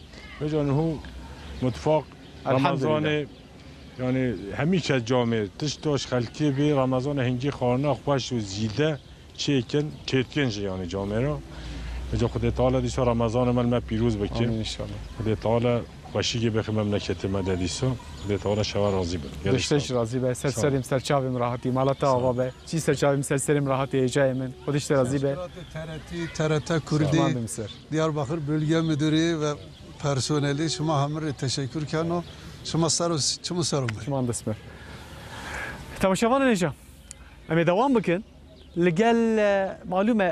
vecanehu mutfak Ramazan'ı yani همیشه جامعه تشتاش خلکی به رمضان هنگی خارنا خوش و زیده چیکن یعنی جامعه را به جا خدا تعالی دیسا رمضان من پیروز Amin بکیم inşallah. خدا تعالی خوشی که بخیم مملکت مده دیسا خدا تعالی شوا راضی بر Dışteş razı be. Serserim serçavim rahati. Malata ava be. Çi serçavim serserim rahati ecayemin. Kodişte razı be. TRT Kürdi Mandım ser. Diyarbakır Bölge Müdürü ve personeli şuma hamur teşekkür kano şuma sarım Mandım ser. Tamaşavan necam. Eme devam bakın. Ligel malume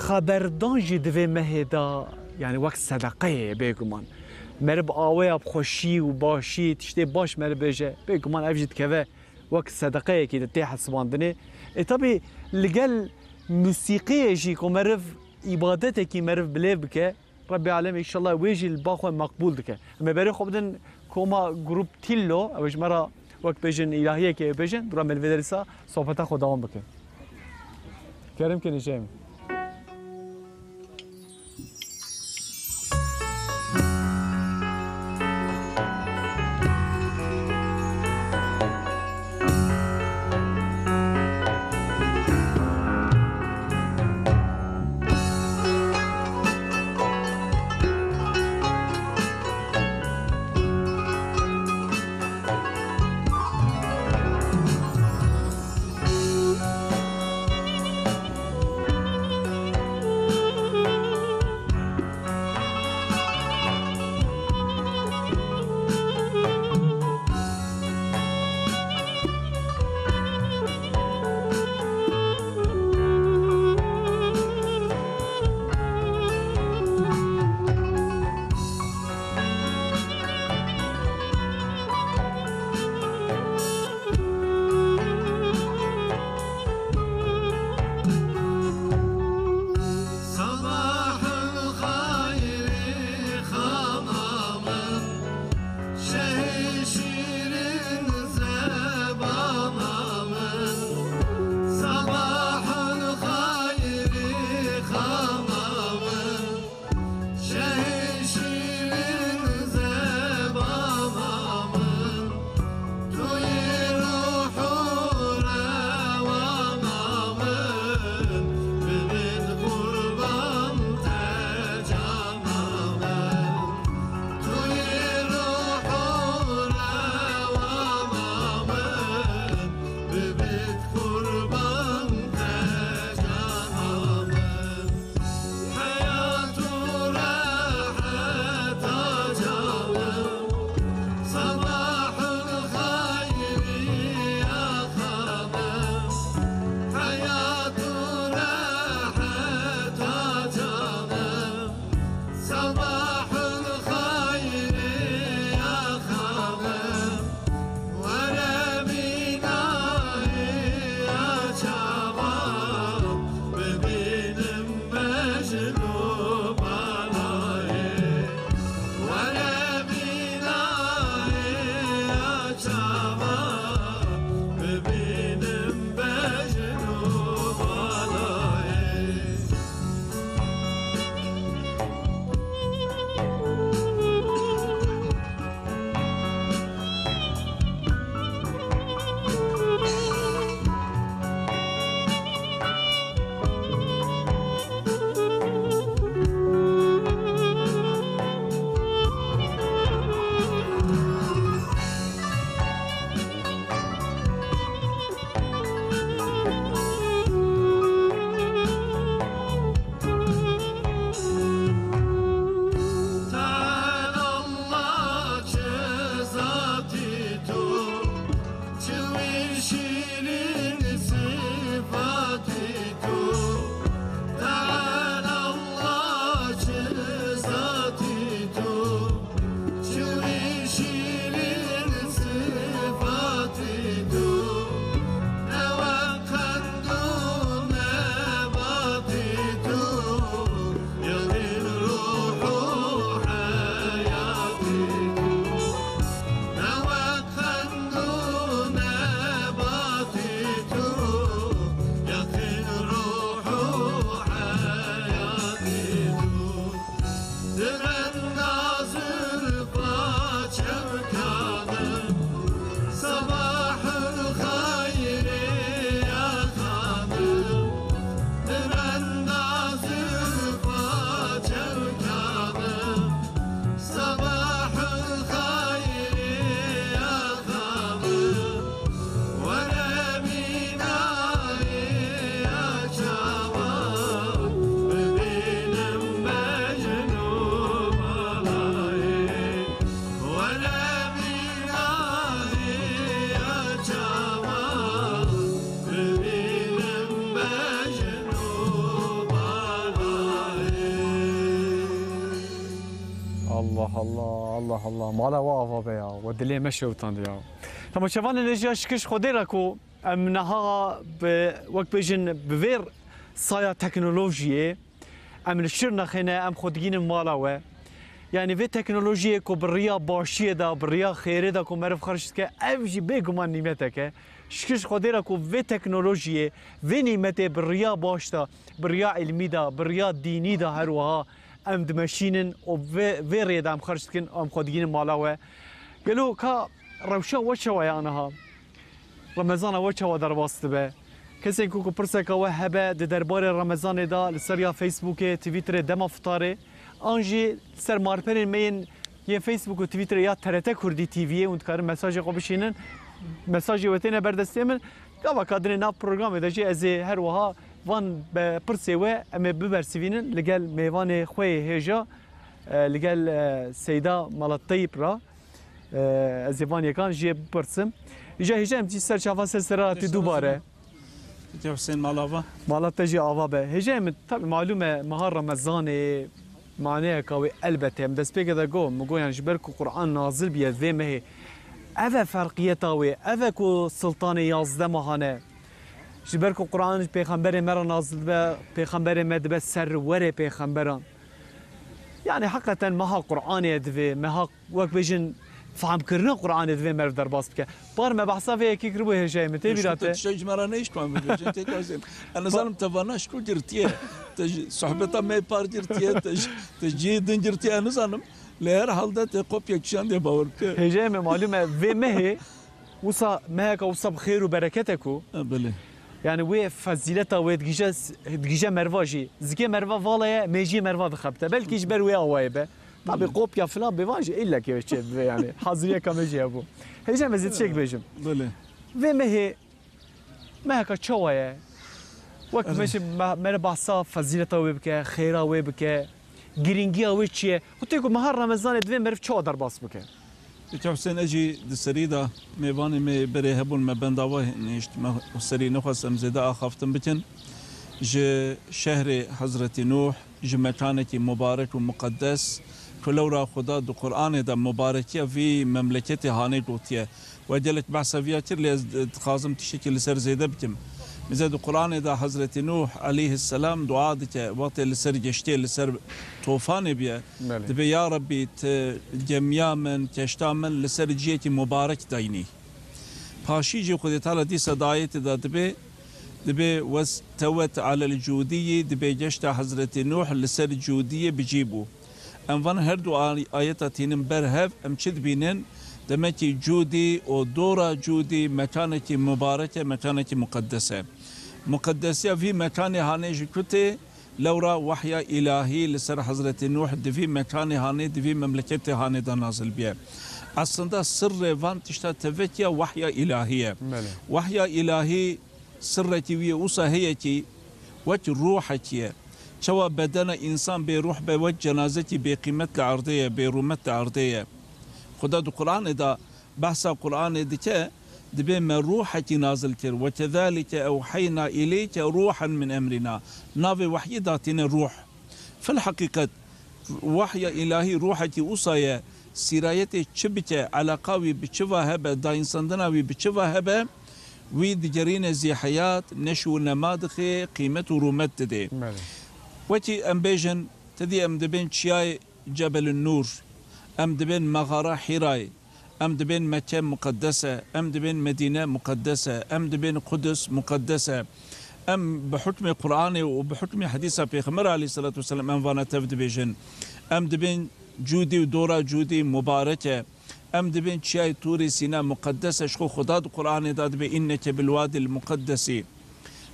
خبردان جی دوی مهدا یعنی وقت صدقه بگمان مرب آوه خوشی و باشی تشتی باش مرب بجه بگمان افجد که وقت صدقه کی تی حسباندنه طبی لگل موسیقی جی کو مرب عبادت کی مرب بلیب که رب العالمین ان شاء الله ویجی الباخو مقبول دکه اما بری خوب دن کوما گروپ تیلو اوج مرا وقت بجن الهیه که بجن درا ملودرسا صحبت خداوند بکن کریم که نجیم الله الله مالا وافا بيا ودلي مشي وطن يا تما شفان نجي شكش خديركو امنها بوقت بيجن بفير صايا تكنولوجيا ام الشرنا خنا ام خدجين مالا يعني في تكنولوجيا كو بريا باشيه دا بريا خيره دا كو معرف خرجت ك افجي بيغمان نيمتك شكش خديركو في تكنولوجيا في نيمته بريا باشتا بريا علمي دا بريا ديني دا هروها ام دمشينن و في ريد ام خرجت كن ام خدجين مالا قالوا كا روشا وشوا يانها رمضان وشوا درباست به کسی کو پرسه که وهبه د دربار رمضان دا لسریا فیسبوک توییتر دما فطاره آنجی سر مارپرین مین یه فیسبوک و توییتر یا TRT کردی تیویه اون کار مساج کو بشینن مساج وتینه بردسته من گاوا کادر ناف پروگرام داجی از هر وها وان پرسه و ام ببرسوینن لگل میوان خوی هجا لگل سیدا مالطیب را از وان یکان جی پرسم جا هجا ام سر چافان سرات دوباره حسين مالافا مالا تجي آوابه هجام طبعا معلومة مهار رمضان معناها كوي البته بس بيجا جو مقول يعني جبركو قرآن نازل بيد ذي مه أذا فرقية تاوي أذا كو سلطان يازده مهانه جبركو قرآن بيخمبر مرة نازل به بيخمبر مد بس سر وره بيخمبران يعني حقيقة مها قرآن يدفي مها وقت بيجن فهم كرنا قرآن ذي مرة درباس بك بار ما بحثا فيه كي كربوه هجاي متى بيراته تشج مرة نيش توام بيجن تكازين أنا زالم تفاناش كل جرتيه صحبته ما يبار جرتيه تجي دين جرتيه أنا زالم لهر حالده تقوب يكشان دي باور هجاي معلومة في مه وصا مهك وصا بخير وبركتكو بله يعني وي فزيلته ويدجيجا مرواجي زكي مروا فالا ميجي مروا دخبته بلكيش بروي اوايبه طبعا قوبيا فلان بواجه الا كيف يعني حاضريه كمجي ابو هيجا مزيد شيك بيجم بله في مهي مهك تشويه وقت ماشي مر بحصا فزيلته ويبك خيره ويبك جرينجيا ويتشي وتيكو مهار رمضان دوي مرف تشو در باس بك حسين اجي دسريدا ميواني مي بري هبون ما بنداوه نيشت ما سري نخص ام زيدا اخافتم بتن ج شهر حضرة نوح ج مكانك مبارك ومقدس كلورا خدا دو قرآن دا مباركية في مملكة هاني دوتية وجلت بحث تر لي خازم تشكل لسر زيدا بتم مزاد القرآن دا حضرة نوح عليه السلام دعاء دك وقت لسر جشتي لسر طوفان بيا دبي يا ربي جميع من تشتامن لسر جيتي مبارك دايني باشي جي خدي تعالى دي صدايت دا دبي واستوت على الجودية دبي جشت حضرة نوح لسر جودية بجيبو ام فان هردو آياتا تينم برهف ام چد بينن دمكي جودي او دورا جودي مكانك مباركة مكانك مقدسة مقدسة في مكان هاني جكوتي لورا وحي إلهي لسر حضرة نوح دفي مكان هاني دفي مملكة هاني دا نازل بيه aslında sırrı van tişta tevekya vahya ilahiye. Vahya ilahi sırreti ve usahiyeti ve ruhatiye. Çava bedene insan be ruh be ve cenazeti be kıymetle ardiye be rumetle ardiye. Kuda du Kur'an da bahsa Kur'an edike dibe me ruhati nazil kir ve kezalike evhayna ileyke ruhan min emrina. Navi vahyi datine ruh. Fil hakikat vahya ilahi ruhati usaya sirayeti çibike alakavi biçiva hebe da insandana vi biçiva hebe vi digerine zi hayat neşu nemadxi kıymet u rumet dedi. Veti embejin tedi em dibin çiyay Cebelün Nur, em dibin mağara Hiray, em dibin Mekke mukaddese, em dibin Medine mukaddese, em dibin Kudüs mukaddese. em bihukmi Kur'an'ı ve bihukmi hadisa Peygamber aleyhissalatu vesselam em vana tevdibejin. Em dibin جودي دورا جودي مباركة أم دبين شاي توري سينا مقدسة شخو خداد قرآن داد بإنك بالوادي المقدسي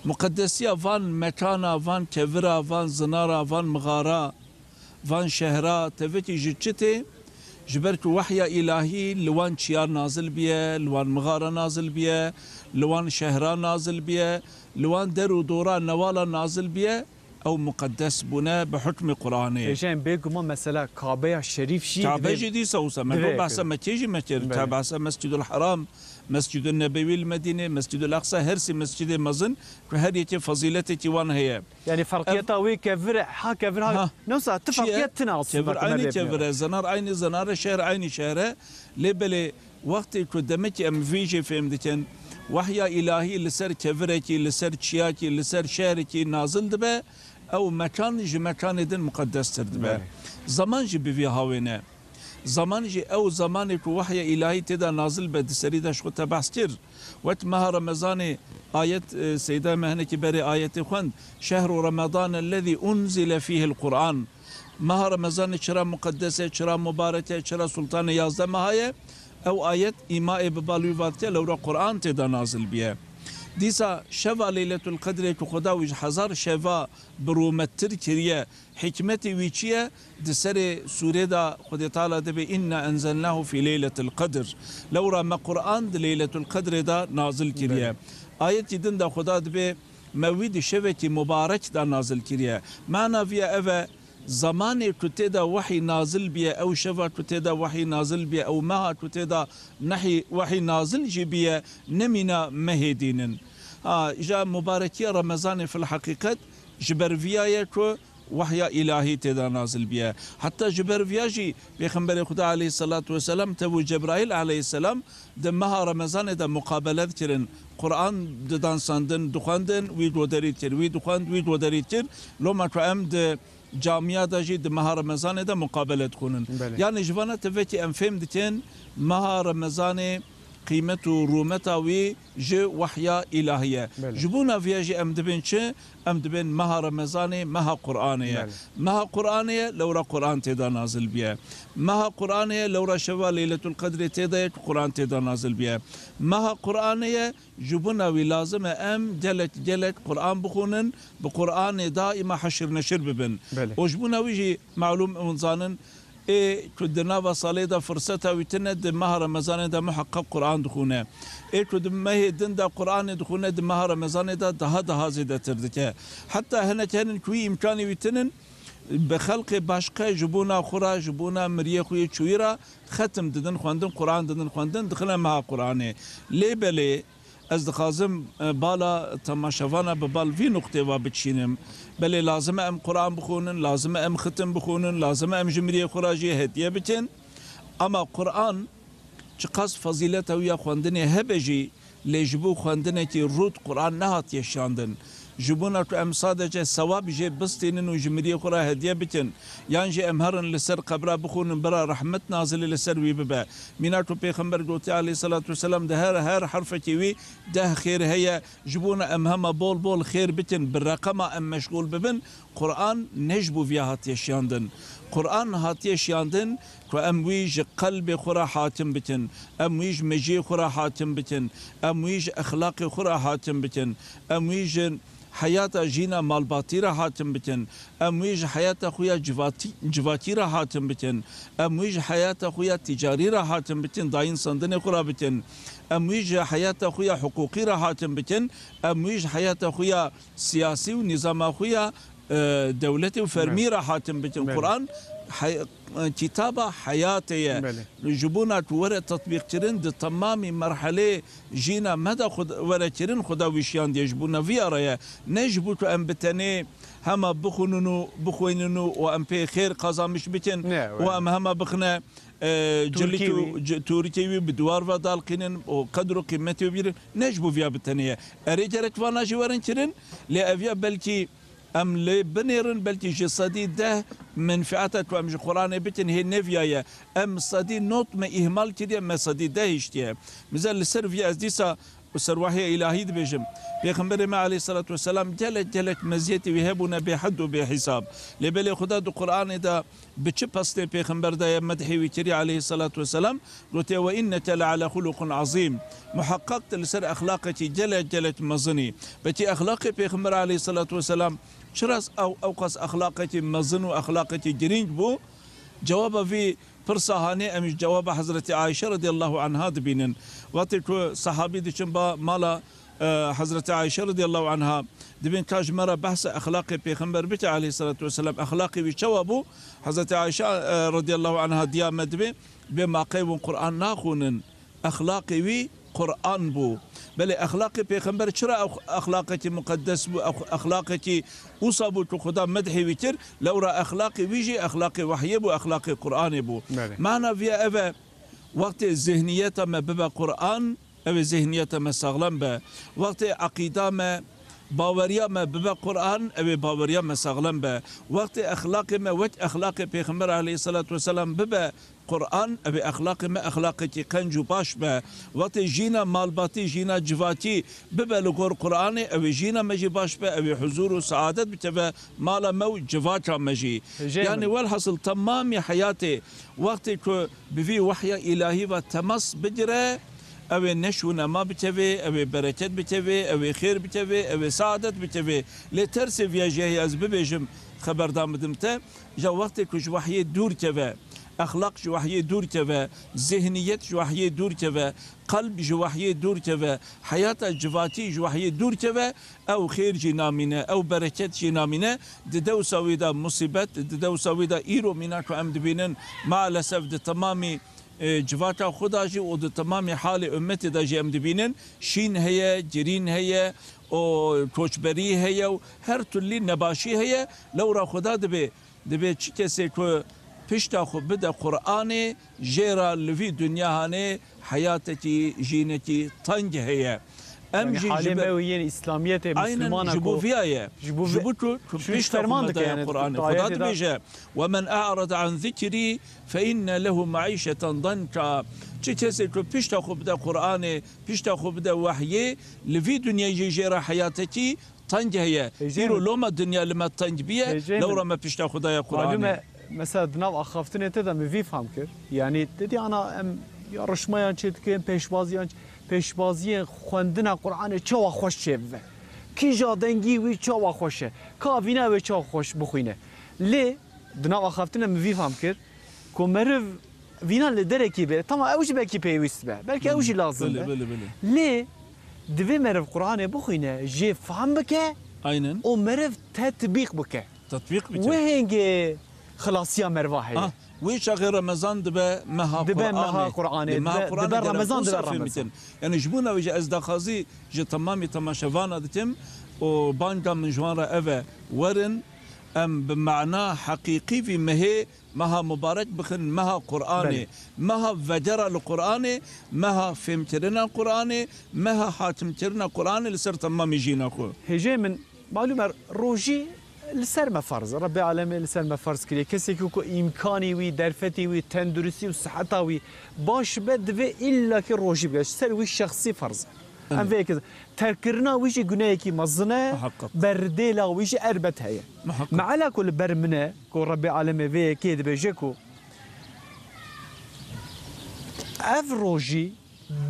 مقدسية فان مكانا فان كفرا فان زنارا فان مغارا فان شهرا تفتي جتشتي جبرك وحيا إلهي لوان شيار نازل بيه لوان مغارا نازل بيه لوان شهرا نازل بيه لوان درو دورا نوالا نازل بيه او مقدس بنا بحكم قراني ايشان بيجو مثلا كعبه شريف شي كعبه جدي سوسه ما بحث ما تيجي ما تابع مسجد الحرام مسجد النبوي المدينه مسجد الاقصى هرسي مسجد مزن هذه فضيلتي وان هي يعني فرقيتها وي كفر ها كفر نفس اتفاقيتنا كفر عيني كفر زنار عيني زنار شهر عيني شهر لبلي وقت قدمتي ام فيجي فهمتن وحيا الهي لسر كفرتي لسر تشياكي لسر شهرتي نازل دبه او مكان جي مكان دن مقدس تردبه زمان جي بفي هاوينه زمان جي او زمان كو وحي الهي تدا نازل بد سريدا شو تبعستر وقت ما رمضان آية سيدة مهنك بري آية خوند شهر رمضان الذي أنزل فيه القرآن ما رمضان شرا مقدسة شرا مباركة شرا سلطان يازده مهاية او آية إيماء ببالوي واتيا لورا قرآن تدا نازل بيه ديسا شفا ليلة القدر خدا ويج حزار شفا برومتر كريا حكمتي ويشيا دسر سورة دا خدا تعالى دبي إنا أنزلناه في ليلة القدر لورا ما قرآن ليلة القدر دا نازل كريا آية دن دا خدا دبي مويد شفتي مبارك دا نازل كريا معنا فيها أفا زماني كتدا وحي نازل بيه او شفا كتدا وحي نازل بيه او ما كتدا نحي وحي نازل جي بيه نمنا مهدين جاء مباركية رمضان في الحقيقة جبر فيايا كو وحي إلهي تدا نازل بيه حتى جبر فياجي بيخنبر خدا عليه الصلاة والسلام تبو جبرائيل عليه السلام دمها رمضان دا مقابلات كرن قرآن ددان ساندن دخاندن ويد ودريتر ويد دخاند ويد ودريتر لو ما كأمد جامعه دا جي مها رمضان دا مقابله تكونن يعني جوانا تفتي ام فهم دتين مها رمضان قيمته رومتا وي جي وحيا الهيه جبونا فيها جي ام دبنش ام دبن مها رمضان مها قرانيه مها قرانيه لورا قران تدا نازل بيه مها قرانيه لورا شوا ليله القدر تدا قران تدا نازل بيه مها قرانيه جبونا وي لازم ام جلت قران بخونن بقران دائما حشر نشر ببن وجبونا ويجي معلوم انزانن كدنا وصاليدا فرصتها ويتند مها رمضان دا محقق قرآن دخونه كد ما هي دن دا قرآن دخونه دا مها رمضان دا ده زيادة تردك حتى هنا كان كوي إمكاني ويتنن بخلق باشقه جبونا خورا جبونا مريه خوي چويرا ختم ددن خواندن قرآن ددن خواندن دخلنا مها قرآن ليه بلي از دخازم بالا تماشاوانا ببال في نقطة وابتشينم بل لازم ام قرآن بخونن لازم ام ختم بخونن لازم ام جمرية خراجية هدية بتن اما قرآن چقاس فضيلته ويا خواندني هبجي لجبو خواندنه كي رود قرآن نهات يشاندن جبونا تو ام صادجه ثواب جي بستينن وجمرية خرا هدية بتن يانجي امهرن لسر قبرا بخونن برا رحمت نازل لسر وي ببا ميناتو بيغمبر دوتي عليه الصلاة والسلام ده هر حرفتي وي ده خير هي جبونا امهما بول خير بتن بالرقم ام مشغول ببن قرآن نجبو فيها هات يشاندن قرآن هات يشاندن كو امويج قلب خرا حاتم بتن امويج مجي خرا حاتم بتن امويج اخلاق خرا حاتم بتن امويج حياة جينا مالباتيرا حاتم بتن امويج حياة خويا جواتيرا حاتم بتن امويج حياة خويا تجاريرا حاتم بتن داين صندن خرا بتن امويج حياة خويا حقوقيرا حاتم بتن امويج حياة خويا سياسي ونظام خويا دولتي وفرميرا حاتم بتن القرآن كتابة حياتية جبونا ورا تطبيق ترند تمام مرحلة جينا مدى ورا ترند خدا ويشيان دي جبونا في أرايا نجبوتو أم بتني هما بخويننو وأم بي خير قازامش بتن وأم هما بخنا جلتو توركيوي بدوار ودالقين وقدروا قيمتي وبيرن نجبو فيها بتنية أريجرك وانا جوارن ترند لأفيا بلكي ام لبنيرن بلتي جسدي ده منفعتك وام القران بتن هي نفيايا ام صدي نوت ما اهمال كده ما صدي ده اشتيا مثل السيرفيا ازديسا وسروحي الهي بيجم بيغمبر ما عليه الصلاه والسلام جلت مزيتي ويهبنا بحد وبحساب لبل خدا القران ده بتشبست بيغمبر ده مدحي وكري عليه الصلاه والسلام قلت وانك لعلى خلق عظيم محققت لسر اخلاقتي جلت مزني بتي اخلاقي بيغمبر عليه الصلاه والسلام شرس او اوقس اخلاقتي مزن واخلاقتي جرينج بو جواب في فرصهاني امش جواب حضرة عائشة رضي الله عنها دبينن وقت صحابي دشنبا مالا حضرت عائشة رضي الله عنها دبين كاج مرة بحث أخلاقي بيغمبر بيت عليه الصلاة والسلام أخلاقي وشوابو حضرت عائشة رضي الله عنها ديام دبين بما قيم قرآن ناخون أخلاقي وي قرآن بو بل أخلاقي بيغمبر شرا أخلاقك مقدس بو أخلاقك وصابو خدا مدحي ويتر لو را أخلاقي ويجي أخلاقي وحي بو أخلاقي قرآن بو معنى فيها أفا وقت ذهنية ما ببا قرآن او ذهنیت ما ساغلم به وقت عقیده ما باوریا ما ببا قرآن او باوریا ما ساغلم به وقت اخلاق ما وجه اخلاق پیغمبر علیه الصلاة والسلام ببا قرآن او اخلاق ما اخلاق کی قنج و باش به وقت جینا مالباتی جینا جواتی ببا لغور قرآن او جینا مجی باش به او حضور و سعادت بتبا مالا مو جواتا مجی يعني والحصل تمام حياتي وقت كو بفي وحي الهي وتمس بجره او نشو نما بتوي او بركت بتوي او خير بتوي او سعادت بتوي لترس فيا جاي از ببيجم خبر دامدمته جا وقت كو وحي دور تبا اخلاق جوحيه دور تبا ذهنيت جوحيه دور تبا قلب جوحيه دور تبا حياه جواتي جوحيه دور تبا او خير جنامنا او بركت جنامنا ددو سويدا مصيبت ددو سويدا ايرو مناكو امد بينن مع الاسف تمامي جواتا خدا جي و تمام حال امتي دا جي امد بينن شين هي جرين هي او کوچبری هي و هر تولي نباشي هي لو را خدا دبي چي كسي كو پشتا خو بده قرآن جيرا لفي دنيا هاني حياتتي جينتي طنج هي ام جي حالي اسلاميت مسلمانه جبو فيها جبوتو بشتا خو يعني قرآن خدا دبيجه ومن اعرض عن ذكري فإن له معيشة ضنكا چی کسی که پشتا خو بده قرآن پشتا خو بده وحی لفي دنيا جيرا حياتتي طنج هي زيرو لوما الدنيا لما طنج بيه لو رما بشتا خدايا قرآن مثلا دناو اخافتنه تدا مفي فهم كر يعني تدي انا ام يا رشميان چت كن پیشبازی خوندن قرآن چوا خوش شه کی جادنگی وی چوا خوشه کاوینه و چوا خوش بخوینه لی دناو اخافتنه مفي فهم كر کومرو وینا لدرکی به تمام اوج بکی پیوست به بلکه اوج لازم لی دوی مرف قرآن بخوینه جی فهم بکه aynen o merv tetbik bike tatbik bike ve henge خلاصيا مرواحي ويش غير رمضان دبا مها قرآن دبا رمضان دبا رمضان يعني جبونا وجه ازدخازي جي تمامي تماشفانا دتم وبانكا من جوانرا ايفا ورن ام بمعنى حقيقي في مهي مها مبارك بخن مها قرآني مها فجر القرآن مها فهمترنا القرآن مها حاتمترنا القرآن لسر تمام يجينا خو هجي من معلومة روجي لسر ما فرض رب العالمين لسر ما فرض كلي كسي كو امكاني وي درفتي وي تندرسي وصحتها وي باش بد في الا كي روجي باش سر وي شخصي فرض ام فيك تركرنا ويجي جنايكي مزنه برديلا ويجي اربت هي مع على كل برمنه كو رب العالمين في كيد بيجيكو افروجي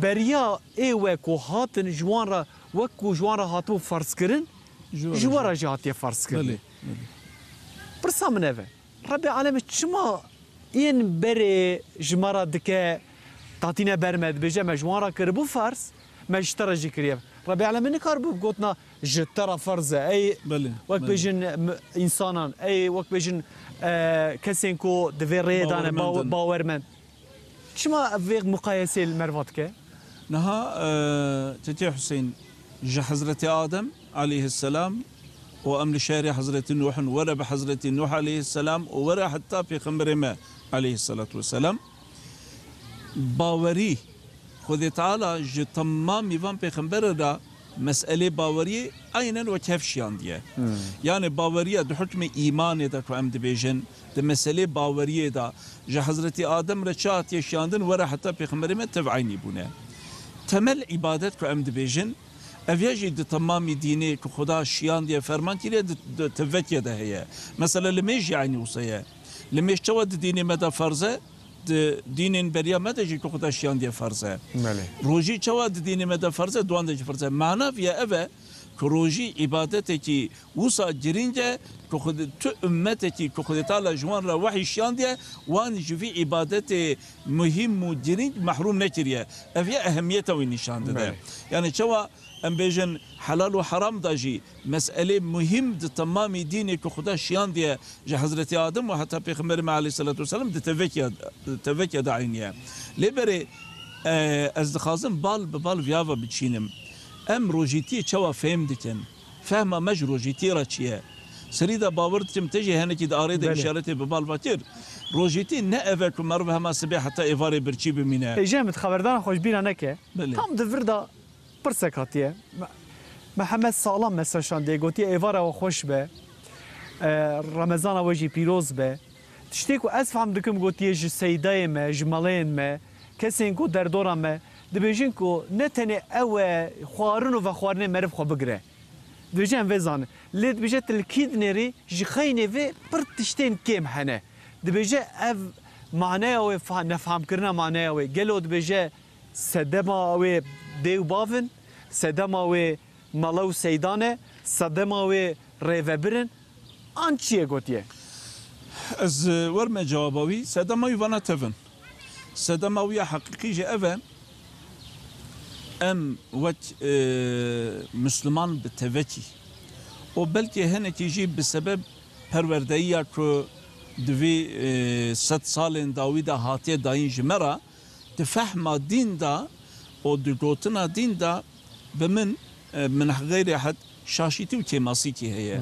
بريا ايوه كو هاتن جوانرا وكو جوانرا هاتو فرض كرن جوارا جاتي فرض كرن برسا من ايفا رب العالمين شما ين بري جمارا دكا تعطينا برمد بجمع جوانرا كربو فرض ما اشترى كريم رب العالمين كاربو قوتنا جترى فرزه اي وقت بيجن انسانا اي وقت بيجن كسينكو دفيري دانا باورمن شما فيغ مقايسه المرواتك نها تتي حسين جا حضرة آدم عليه السلام وأمل شارع حضرة نوح ورا بحضرة نوح عليه السلام ورا حتى في خمر ما عليه الصلاة والسلام باوري خذ تعالى جو تمام يفهم پیغمبر دا مسألة باورية أينن وتفشيان ديه يعني باورية ده حكم إيمان ده كو أمد بيجن ده مسألة باورية ده جا حضرة آدم رشات يشياندن ورا حتى پیغمبر ما تبعيني بونه تمل عبادت كو أمد بيجن أفياجي ده تمام ديني كو خدا شيان ديه فرمان تيري ده تفتيه ده هي مثلا لميش يعني وصيه لميش تود ديني مدى فرزه دين بريا مدى جي كو شيان دي فرزه روجي چوا دين مدى فرزه دوان دي فرزه معنى في افا کروژی عبادتکی وسا جرینجه که خود تو امتکی که خود تعالی جوان را وحی شیان دیه وان جوی عبادت مهم و جرینج محروم نکریه افیا اهمیت وی نشان ده یعنی چوا ام بیجن حلال و حرام داجی مسئله مهم ده تمام دینی که خدا شیان دیه جه حضرت آدم و حتی پیغمبر علیه الصلاة والسلام ده توکیه داعینیه لیبره از دخوازم بال به بال ویاوا بچینم ام روجیتی چوا فهم دکن فهمه مج روجیتی را چیه سری دا باور دکم تجی هنه که داره ده اشارتی به بال باکر روجیتی نه اوه که مرو همه سبه حتی ایواره برچی بمینه ایجامت خبردان خوش بینا نکه بله. tam divirda pirsekatiye Mehmet Sağlam mesajdan diye gotiye evara ve hoş be Ramazana ve jî pîroz be tiştê ku ez fehm dikim gotiye ji seydayê me ji maleyên me kesên ku derdora me dibêjin ku ne tenê ew e xwarin û vexwarinê meriv xwe bigire dibêje em vê zanin lê dibêje tilkîdnêrî ji xeynê vê pir tiştên kêm hene dibêje ev معناه و نفهم کردن معناه و گلو دبیجه سدما و دیو باون سدما و مالو سیدانه سدما و ریوبرن آن چیه گوتیه؟ از ورم جوابوی سدما وانا تفن سدما ويا حقيقي جا أفا ام وقت مسلمان بتفكي وبلكي هنا تيجي بسبب پروردهية كو دوی 100 سالên dawî da hatiye dayîn ji me re di fehma dîn da û di gotina dîn da bi min gêrê hed şaşîtî û kêmasîkî heye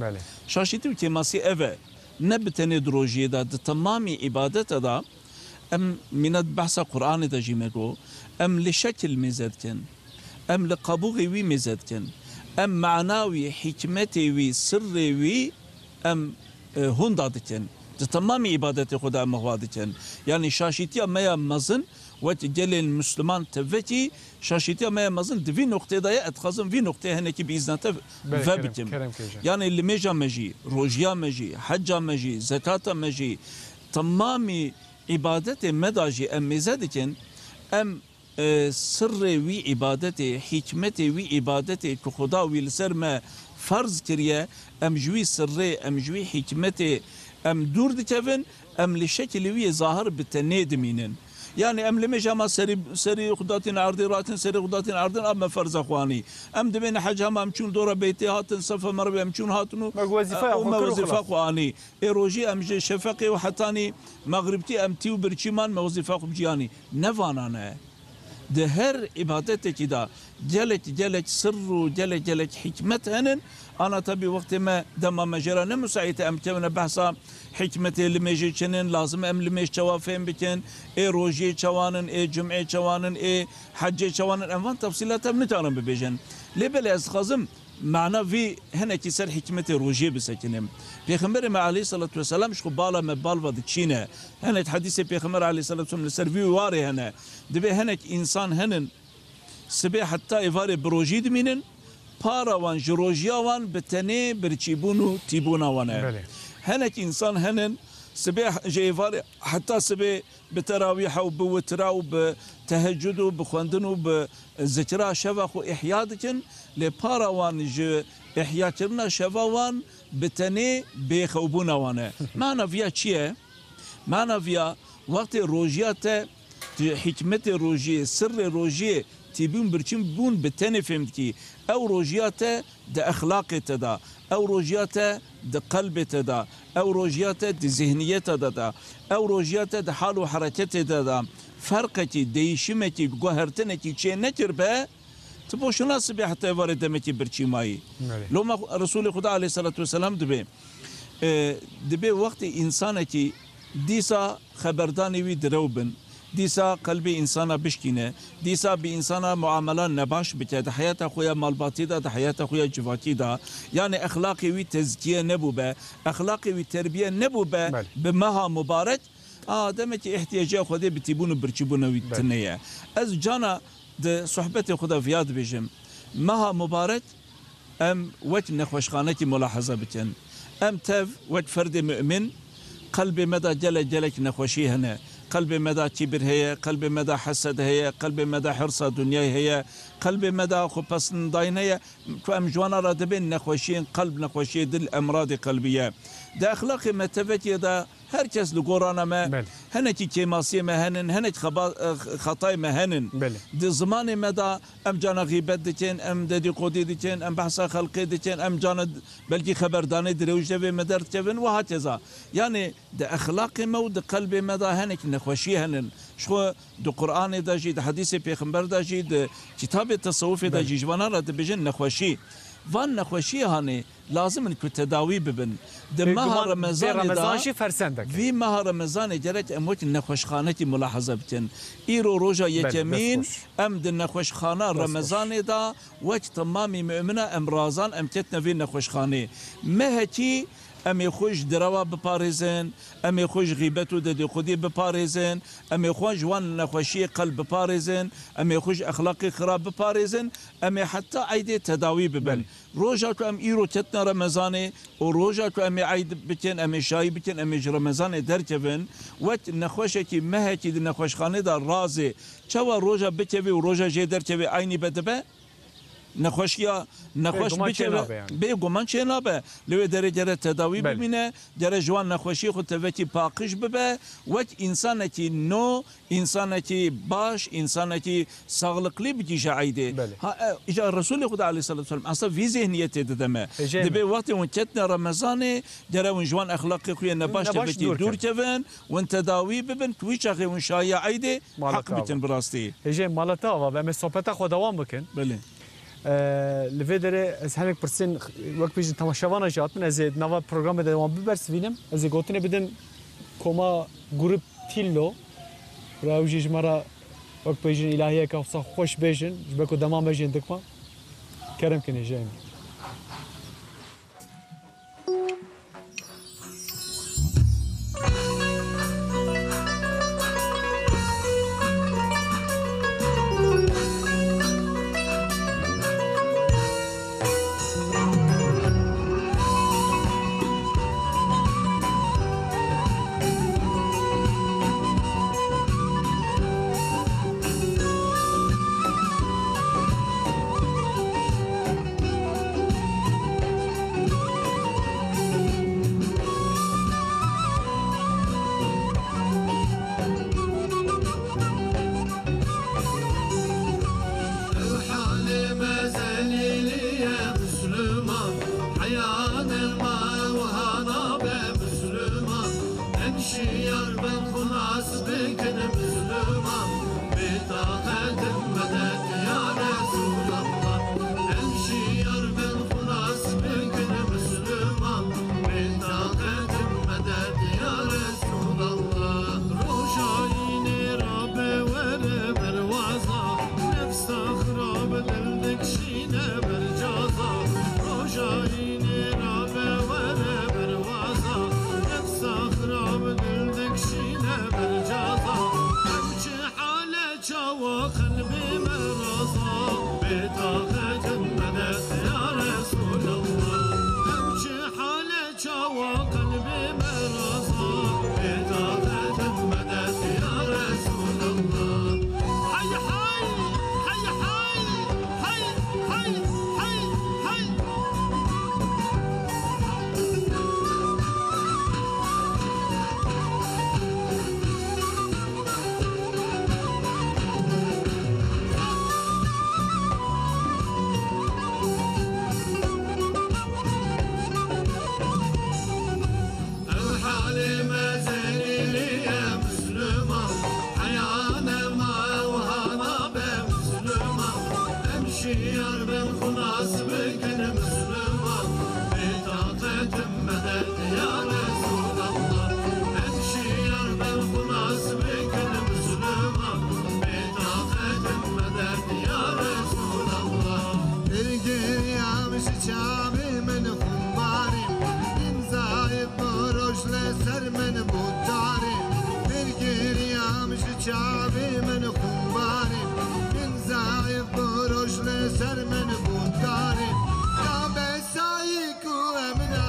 şaşîtî û kêmasî ev e ne bi tenê di rojiyê da di temamî îbadete da em mîna behsa Qur'anê de jî me got em li şekil mêze dikin em li qebûxê wî mêze dikin em me'na wî hikmetê wî sirrê wî em hûn da dikin تمام عبادت خدا مغوادکن یعنی شاشیتی میا مزن وقت جل المسلمان تفکی شاشیتی میا مزن دوی نقطه دای اتخازم وی نقطه هنه کی بیزنت و بکم یعنی لمیجا مجی روجیا مجی حجا مجی زکات مجی تمام عبادت مداجی ام مزدکن ام سر وی عبادت حکمت وی عبادت که خدا وی لسر ما فرض کریه ام جوی سر ام جوی حکمت ام دور دکفن ام لشکلی وی ظاهر بتنید مینن yani em lemejama seri xudatin ardıratin seri xudatin ardın am farz akhwani em dibin hacam am çun dora beyti hatin safa marbe am çun hatunu wazifa akhwani eroji em şefaqi ve hatani maghribti em tiu birçiman wazifa khubjani nevanane de her ibadeteki da gelek sırru gelek hikmet henin ana tabi vaktime dema mecra ne müsait em kevne bahsa hikmeti limeji çenin lazım em limeş çavafem biken roji çavanın cum'e çavanın hacce çavanın envan tafsilat em nitaran bebejen lebele az khazım معنا في هنا كسر حكمة روجي بسكنهم بيخمر مع عليه الصلاة والسلام شو بالا مبالفا دكشينه هنا حديث بيخمر عليه الصلاة والسلام لسرفي واري هنا دبي هنا إنسان هنن سبي حتى إفاري بروجي دمينن بارا وان جروجيا وان بتني برتشيبونو تيبونا وانا هنا إنسان هنن سبي جيفاري حتى سبي بتراويح وبوترا وبتهجد وبخواندن وبذكرى شفخ وإحيادكن لبارا وان إحيا كرنا شفاوان بتني بيخوبونا وانا معنا فيها چيه معنا فيها وقت روجيات حكمة روجي سر روجي تبون برچم بون بتني فهمت كي او روجيات ده اخلاق تدا او روجيات ده قلب تدا او روجيات ده ذهنية تدا او روجيات ده حال وحركة تدا فرقتي değişimeki goherteneki çe nedir be تبو شو ناس بي حتى يفار دمتي برشي ماي لو ما رسول خدا عليه الصلاة والسلام دبي وقت إنسانكي ديسا خبرداني وي دروبن ديسا قلبي إنسانا بشكينه ديسا بإنسانا معاملات نباش بكده حياة أخويا مالباتي دا حياة أخويا جفاكي دا يعني أخلاقي وي تزكية نبوبة أخلاقي وي تربية نبوبة بمها مبارك دمتي احتياجات خدي بتيبون برشيبون وي تنية از جانا ده صحبت خدا فياد بيجم مها مبارك ام وقت نخوشخانتي ملاحظة بكن ام تف وقت فرد مؤمن قلبي مدى جلك نخوشي هنا قلب مدى كبر هي قلب مدى حسد هي قلب مدى حرص دنيا هي قلب مدى خبصن داين هي ام جوانا را دبن نخوشين قلب نخوشي دل امراض قلبيه ده اخلاق متفتي ده herkes لقورانا ما هنكي كيماسية ما هنن هنك خطاي ما هنن دي زمان مدى ام جانا غيبت ديتين ام دي قودي ديتين ام بحثا خلقي ديتين ام جانا بلكي خبرداني دروج دبي مدر تبن وهكذا يعني ده اخلاق مود قلب مدى هنك نخوشي هنن شو دو قرآن دا جي ده حديث پیغمبر دا جي ده كتاب التصوف دا جي جوانا را دبجن نخوشي وان نخوشی هانی لازم انکو تداوی ببن ده ماه رمضان دا شی فرسندک وی ماه رمضان جرت اموت نخوشخانه تی ملاحظه بتن ایرو روجا یکمین ام ده نخوشخانه رمضان دا وقت تمامی مؤمنه امرازان ام تتنوی نخوشخانه مهتی ام خوش دروا بپاريزن ام خوش غیبت و د خودی بپاريزن ام خوش وان نخوشی قلب بپاريزن ام خوش اخلاقی خراب بپاريزن ام حتی عید تداوی ببن روجا تو ام ایرو تتنا رمضان و روجا تو ام عید بتن ام شای بتن ام رمضان درکبن وقت نخوشه کی مهتی د نخوشخانه در رازه چوا روجا بتوی و روجا جه درکبی عینی بدبه نخوشیا نخوش بچه به گمان چه نبه لو درجه تداوی ببینه در جوان نخوشی خود توتی پاکش ببه و انسان کی نو انسان کی باش انسان کی ساغلقلی بجیشه عیده اجا رسول خدا علیه الصلاه والسلام اصلا وی ذهنیت ددمه دبی وقتی اون چتن رمضان در اون جوان اخلاقی خوی نباش توتی دور کون و تداوی ببن توی چاخه اون شایع عیده حق بتن براستی اجا مالتا و به صحبت خود دوام بکن بله لفيدري از هنك برسين وقت بيجي تماشاوانا جات من از نوا برنامج دوام ببرس وینم از گوتنه بدن کما گروپ تیلو راوجي جمرا وقت بيجي الهيه كوصا خوش بيجن جبكو دمام بيجن دكما كرم كني جاي سر من بوداری یا به سایکو امنا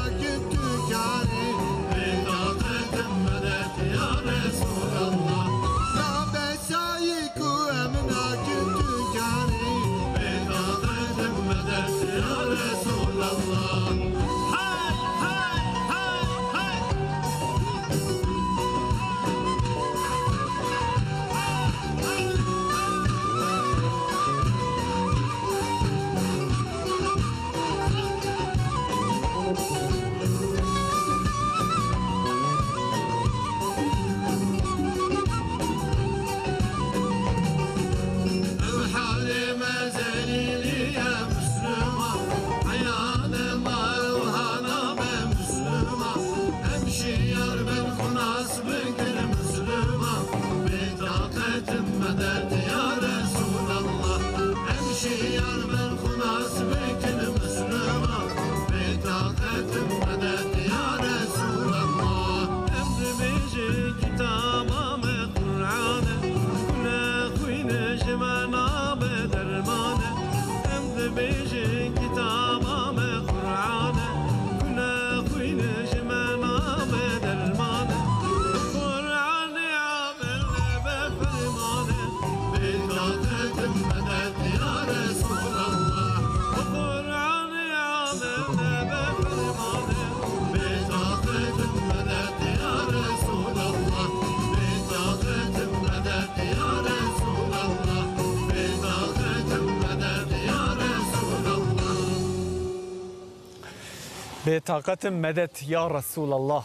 بطاقتم مدد يا رسول الله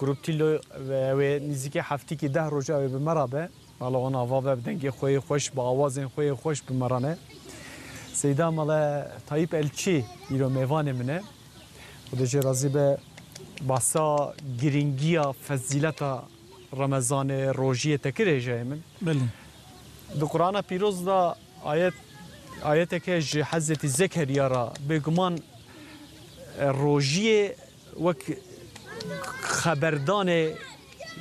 گروپ تیلو و نزدیکی هفته که 10 روزه به مرابه حالا اون آوا بدنگی خوی خوش با آوازن خوی خوش به مرانه سیدا مال طایب الچی ایرو میوان منه خودش راضی به باسا گرینگیا فضیلت رمضان روزی تکره جای من بله دو قرآن پیروز دا آیت که حضرت زکریا را بگمان روزی وک خبردان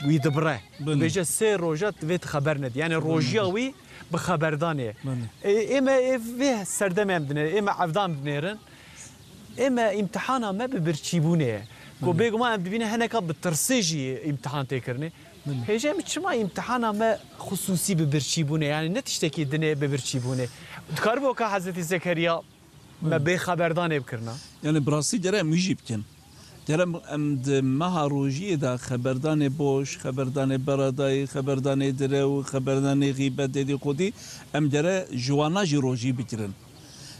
وی دبره بیجه سه روزات ویت خبر ند یعنی روزی وی به خبردانه اما وی سردم هم دنه اما عفدام دنیرن اما امتحانا ما ببرچیبونه کو بگمان هم دبینه هنکا بترسیجی امتحان تکرنه هیچه چما امتحانا ما خصوصی ببرچیبونه یعنی نتشتکی دنه ببرچیبونه دکار بو که حضرت زکریا ما به خبردانه بکرنا یعنی براسی جره میجی بکن درم امد مها روجی دا خبردان بوش خبردان برادای خبردان درو خبردان غیبت دی خودی ام جره جوانا جی روجی بکرن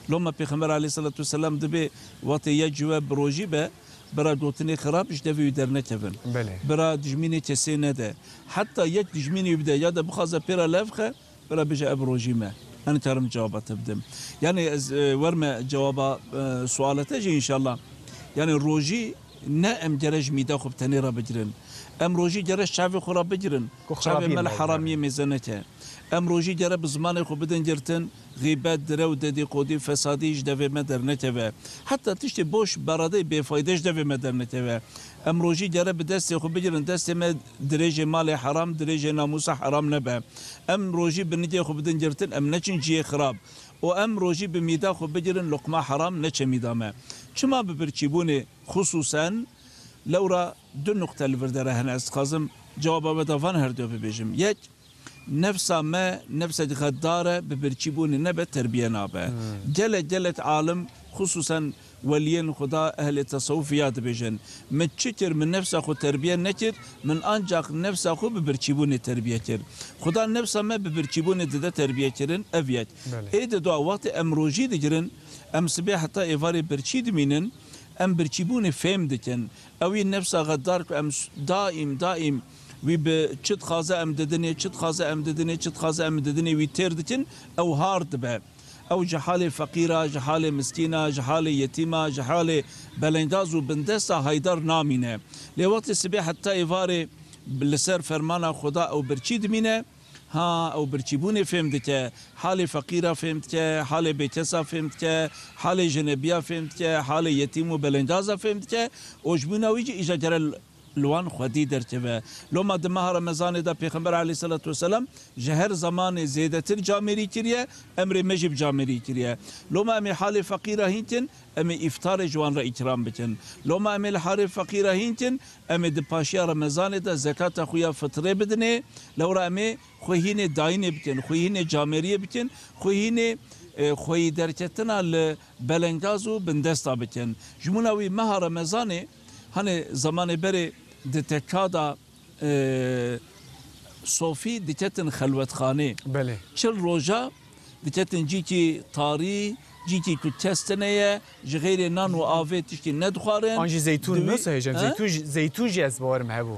لما پیغمبر علیه الصلاة والسلام دبی وقت یه جواب روجی به برا دوتنی خراب اش دوی در نکفن برا دجمینی کسی نده حتی یک دجمینی بده یا ده بخوازه پیرا لفخه برا بجا اب روجی ما أنا ترى جوابات بدم يعني ورمى جواب سؤالته إن شاء الله يعني روجي نأم جرج ميدا خب تنيرا بجرن أم روجي جرج شعبي خرا بجرن شعبي مال حرامية ميزانته أم روجي جرى بزمان خو بدن جرتن غيبات درو ددي قودي فسادي جدوي مدر نتبه حتى تشتي بوش برادي بفايدة جدوي مدر نتبه أم روجي جرى بدست خو بجرن دست ما درجة مال حرام درجة ناموس حرام نبه أم روجي بنتي خو بدن جرتن أم نچن جي خراب وأم روجي بميدا خو بجرن لقمة حرام نچ ميدامه شما ببرچيبوني خصوصا لورا دو نقطة الفردره هنا استخازم جواب بدافان هردو ببيجم يك نفسا ما نفسا غدارة ببرچيبون نبه تربية نابه جلت عالم خصوصا وليين خدا أهل التصوفيات بيجن متشكر من نفسا خو تربية نكر من أنجاق نفسا خو ببرچيبون تربية كر خدا نفسا ما ببرچيبون دده تربية كرن أفيت إيدا دعا وقت أمروجي دجرن أم سبيا حتى إيفاري برچيد مينن أم برچيبون فهم دكن أوي نفسا غدار أم دائم وی به چت خازه ام ددنی چت خازه ام ددنی چت خازه ام ددنی وی تر دکن او هارد به او جهال فقیره جهال مسکینه جهال یتیمه جهال بلنداز و بندسا هایدار نامینه لوقت سبی حتی ایواره لسر فرمان خدا او برچید مینه ها او برچیبونه فهمت که حال فقیره فهمت که حال بیکسا فهمت که حال جنبیه فهمت که حال یتیم و بلنداز فهمت که اوجبونه ویجی ایجا جرل لوان خودی درچه لما دمه رمضان دا پیغمبر علیه الصلاة والسلام جهر زمان زیدتر جامری کریه امر مجب جامری کریه لما امی حال فقیره هینتن امی افطار جوان را اکرام بکن لما امی حال فقیره هینتن امی دپاشی رمضان دا زکات خویا فطره بدنه لورا امی خویین داین بکن خویین جامری بکن خویین خوی درچتنا لبلنگازو بندستا بکن جموناوی ماه رمضانه hani zamanı beri detekada Sofi diketin xelvetxane. Bele. Çil roja diketin ciki tarihi ciki ku testeneye jgeyre nan ve avet tişki ne dixwarin. Anji zeytun nasıl hecem? Zeytun jez bavarım hebu.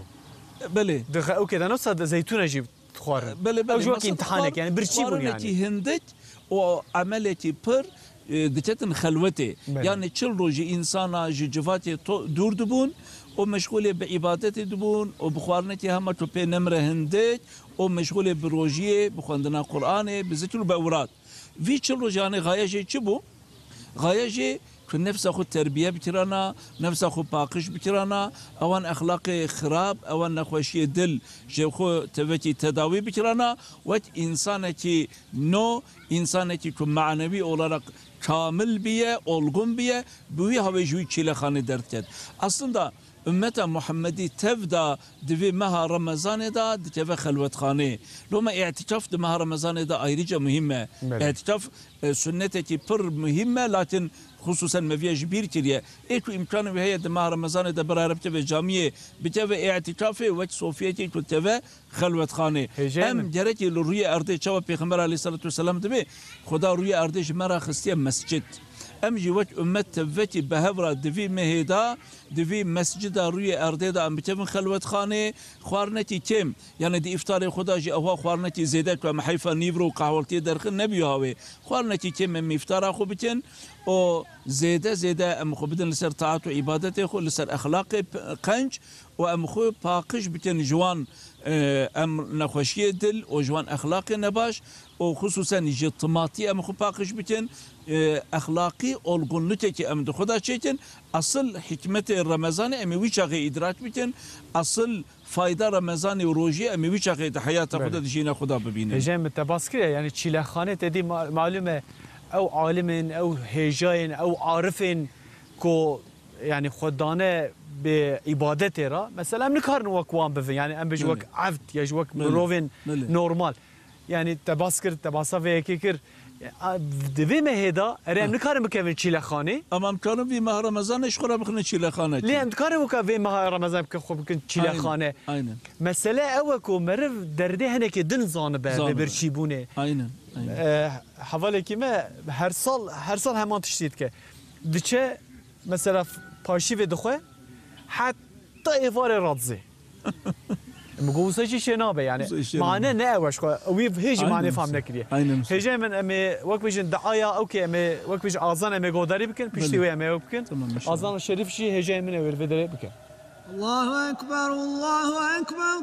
Bele. Dıxa o kadar nasıl zeytun jib dixwarin. Bele. O jok imtihanek yani bir çi bu yani. Hindet o ameleti pır دكتن خلوتي يعني تشل روجي إنسانا جواتي دور دبون ومشغولة بعبادتي دبون وبخوارنتي هم توبي نمرة هندك ومشغولة بروجيه بخوندنا قرآن بذكر بأوراد في تشل روجي يعني غاية شيء تبو غايجي كن نفس أخو التربية بترانا نفس أخو باقش بترانا أوان أخلاقي خراب أوان نخوشي دل جيخو تبكي تداوي بترانا وات إنسانتي نو إنسانتي كن معنوي أولارق كامل بيه olgun بيه بوي هاوي جوي چيله خانه درد aslında ümmete Muhammedi tevda divi meha Ramazan'ı da dikeve halvetkhane. Loma i'tikaf de meha Ramazan'ı da ayrıca mühimme. İ'tikaf sünneteki pır mühimme lakin hususen meviyaj bir kiriye. Eku imkanı ve heyet meha Ramazan'ı da berarabte ve camiye biteve i'tikafı ve sofiyeti kuteve halvetkhane. Hem gereki rüye erde çava Peygamber aleyhissalatu vesselam dibi Xuda rüye erde jmera khistiye mescid. ام جوات امت تفتي بهفرة دفي مهيدا دفي مسجد روي ارديدا ام بتفن خلوت خانه خوارنتي تيم يعني دي افطار خدا جي او خوارنتي زيدات ومحيفا نيفرو قهوتي درخن نبي هاوي خوارنتي تيم ام افطار اخو بتن او زيده ام خو بدن لسر طاعت وعبادته خو لسر اخلاقي قنج وام خو باقش بتن جوان ام نخوشيه دل وجوان اخلاقي نباش وخصوصا يجي طماطي ام خو باقش بتن اخلاقي olgunluk em de Xuda çekin asıl hikmeti Ramazan emi viçağı idrak bitin asıl fayda Ramazan roji emi viçağı de hayata Xuda dişine Xuda bibine. Hecem tebaskire yani çilehane dedi malume ev alimin ev hejayin ev arifin ko yani Xudane be ibadete ra mesela em nikarın vakwan bivin yani em bejwak avd ya jwak rovin normal yani tebaskir tebasa ve ekikir دوی مهدا ارم نکارم که وی چیله خانی امام کارم وی ماه رمضان اشخورا بخونه چیله خانه لی ام کارم که وی ماه رمضان که خوب کن چیله خانه aynen مسئله اوه کو مرف درده هنه که دن زانه به برچیبونه aynen حواله کی ما هر سال همان تشتید که دچه مثلا پاشی و دخوه حتی ایوار رادزه مقوسه چی شنابه يعني معنى ناوش وي هيج معنى فهم نكريه هيج من امي وقت بيجن دعايا اوكي امي وقت بيجن اذان امي غوداري بكن بيشتي وي امي بكن اذان الشريف شي هيج من وير فدري بكن الله أكبر الله أكبر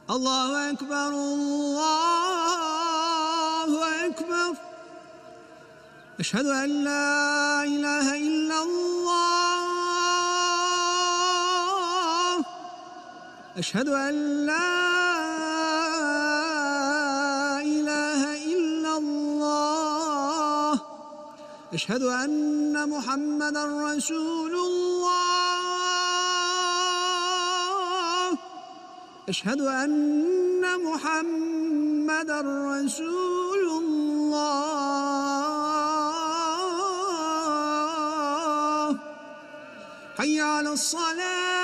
الله أكبر الله أكبر أشهد أن لا إله إلا الله أشهد أن لا إله إلا الله أشهد أن محمدا رسول الله أشهد أن محمدا رسول الله حي على الصلاة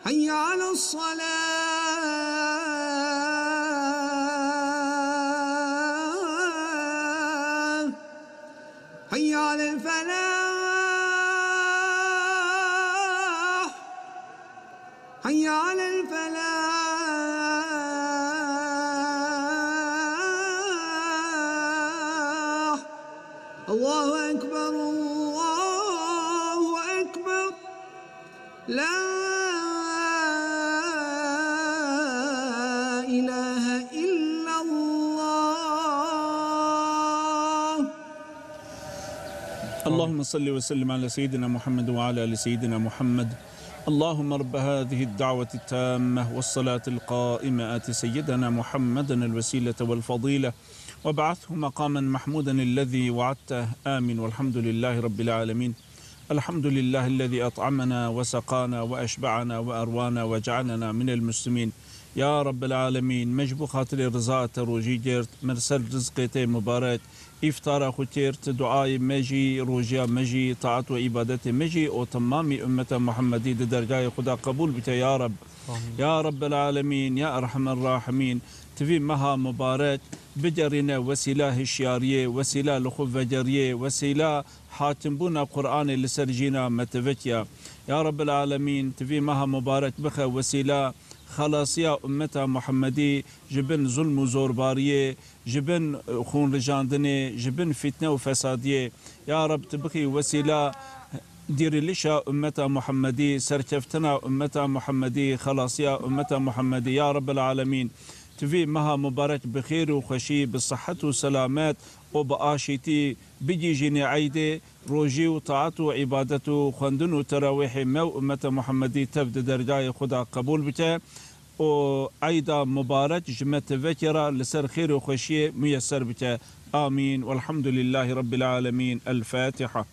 حي على الصلاة حي على الفلاح حي على الفلاح الله أكبر الله أكبر لا إله إلا الله. اللهم صل وسلم على سيدنا محمد وعلى آل سيدنا محمد. اللهم رب هذه الدعوة التامة والصلاة القائمة آت سيدنا محمدا الوسيلة والفضيلة وابعثه مقاما محمودا الذي وعدته آمين والحمد لله رب العالمين. الحمد لله الذي أطعمنا وسقانا وأشبعنا وأروانا وجعلنا من المسلمين. يا رب العالمين مجبو خاطر رضاء روجي جرت مرسل رزقتي مبارك إفطار خوتيرت دعاء مجي روجيا مجي طاعت وعبادت مجي وتمام أمة محمدي درجاء خدا قبول بك يا رب. يا رب العالمين يا أرحم الراحمين تفي مها مبارك بجرنا وسيلة الشيارية وسيلة لخوف فجرية وسيلة حاتمبونا قرآن لسرجينا متفتيا يا رب العالمين تفي مها مبارك بخا وسيلة خلاصية أمة محمدي جبن ظلم وزوربارية جبن خون رجاندني جبن فتنة وفسادية يا رب تبقي وسيلة دير لشا أمة محمدي سركفتنا أمة محمدي خلاصية أمة محمدي يا رب العالمين تفي مها مبارك بخير وخشي بالصحة وسلامات وبآشتي بيجي جيني عيدي روجي وطاعته وعبادته خندن وتراويح مو أمة محمدي تبدأ درجاي خدا قبول بتا وعيدا مبارك جمة فكرة لسر خير وخشي ميسر بتا آمين والحمد لله رب العالمين. الفاتحة.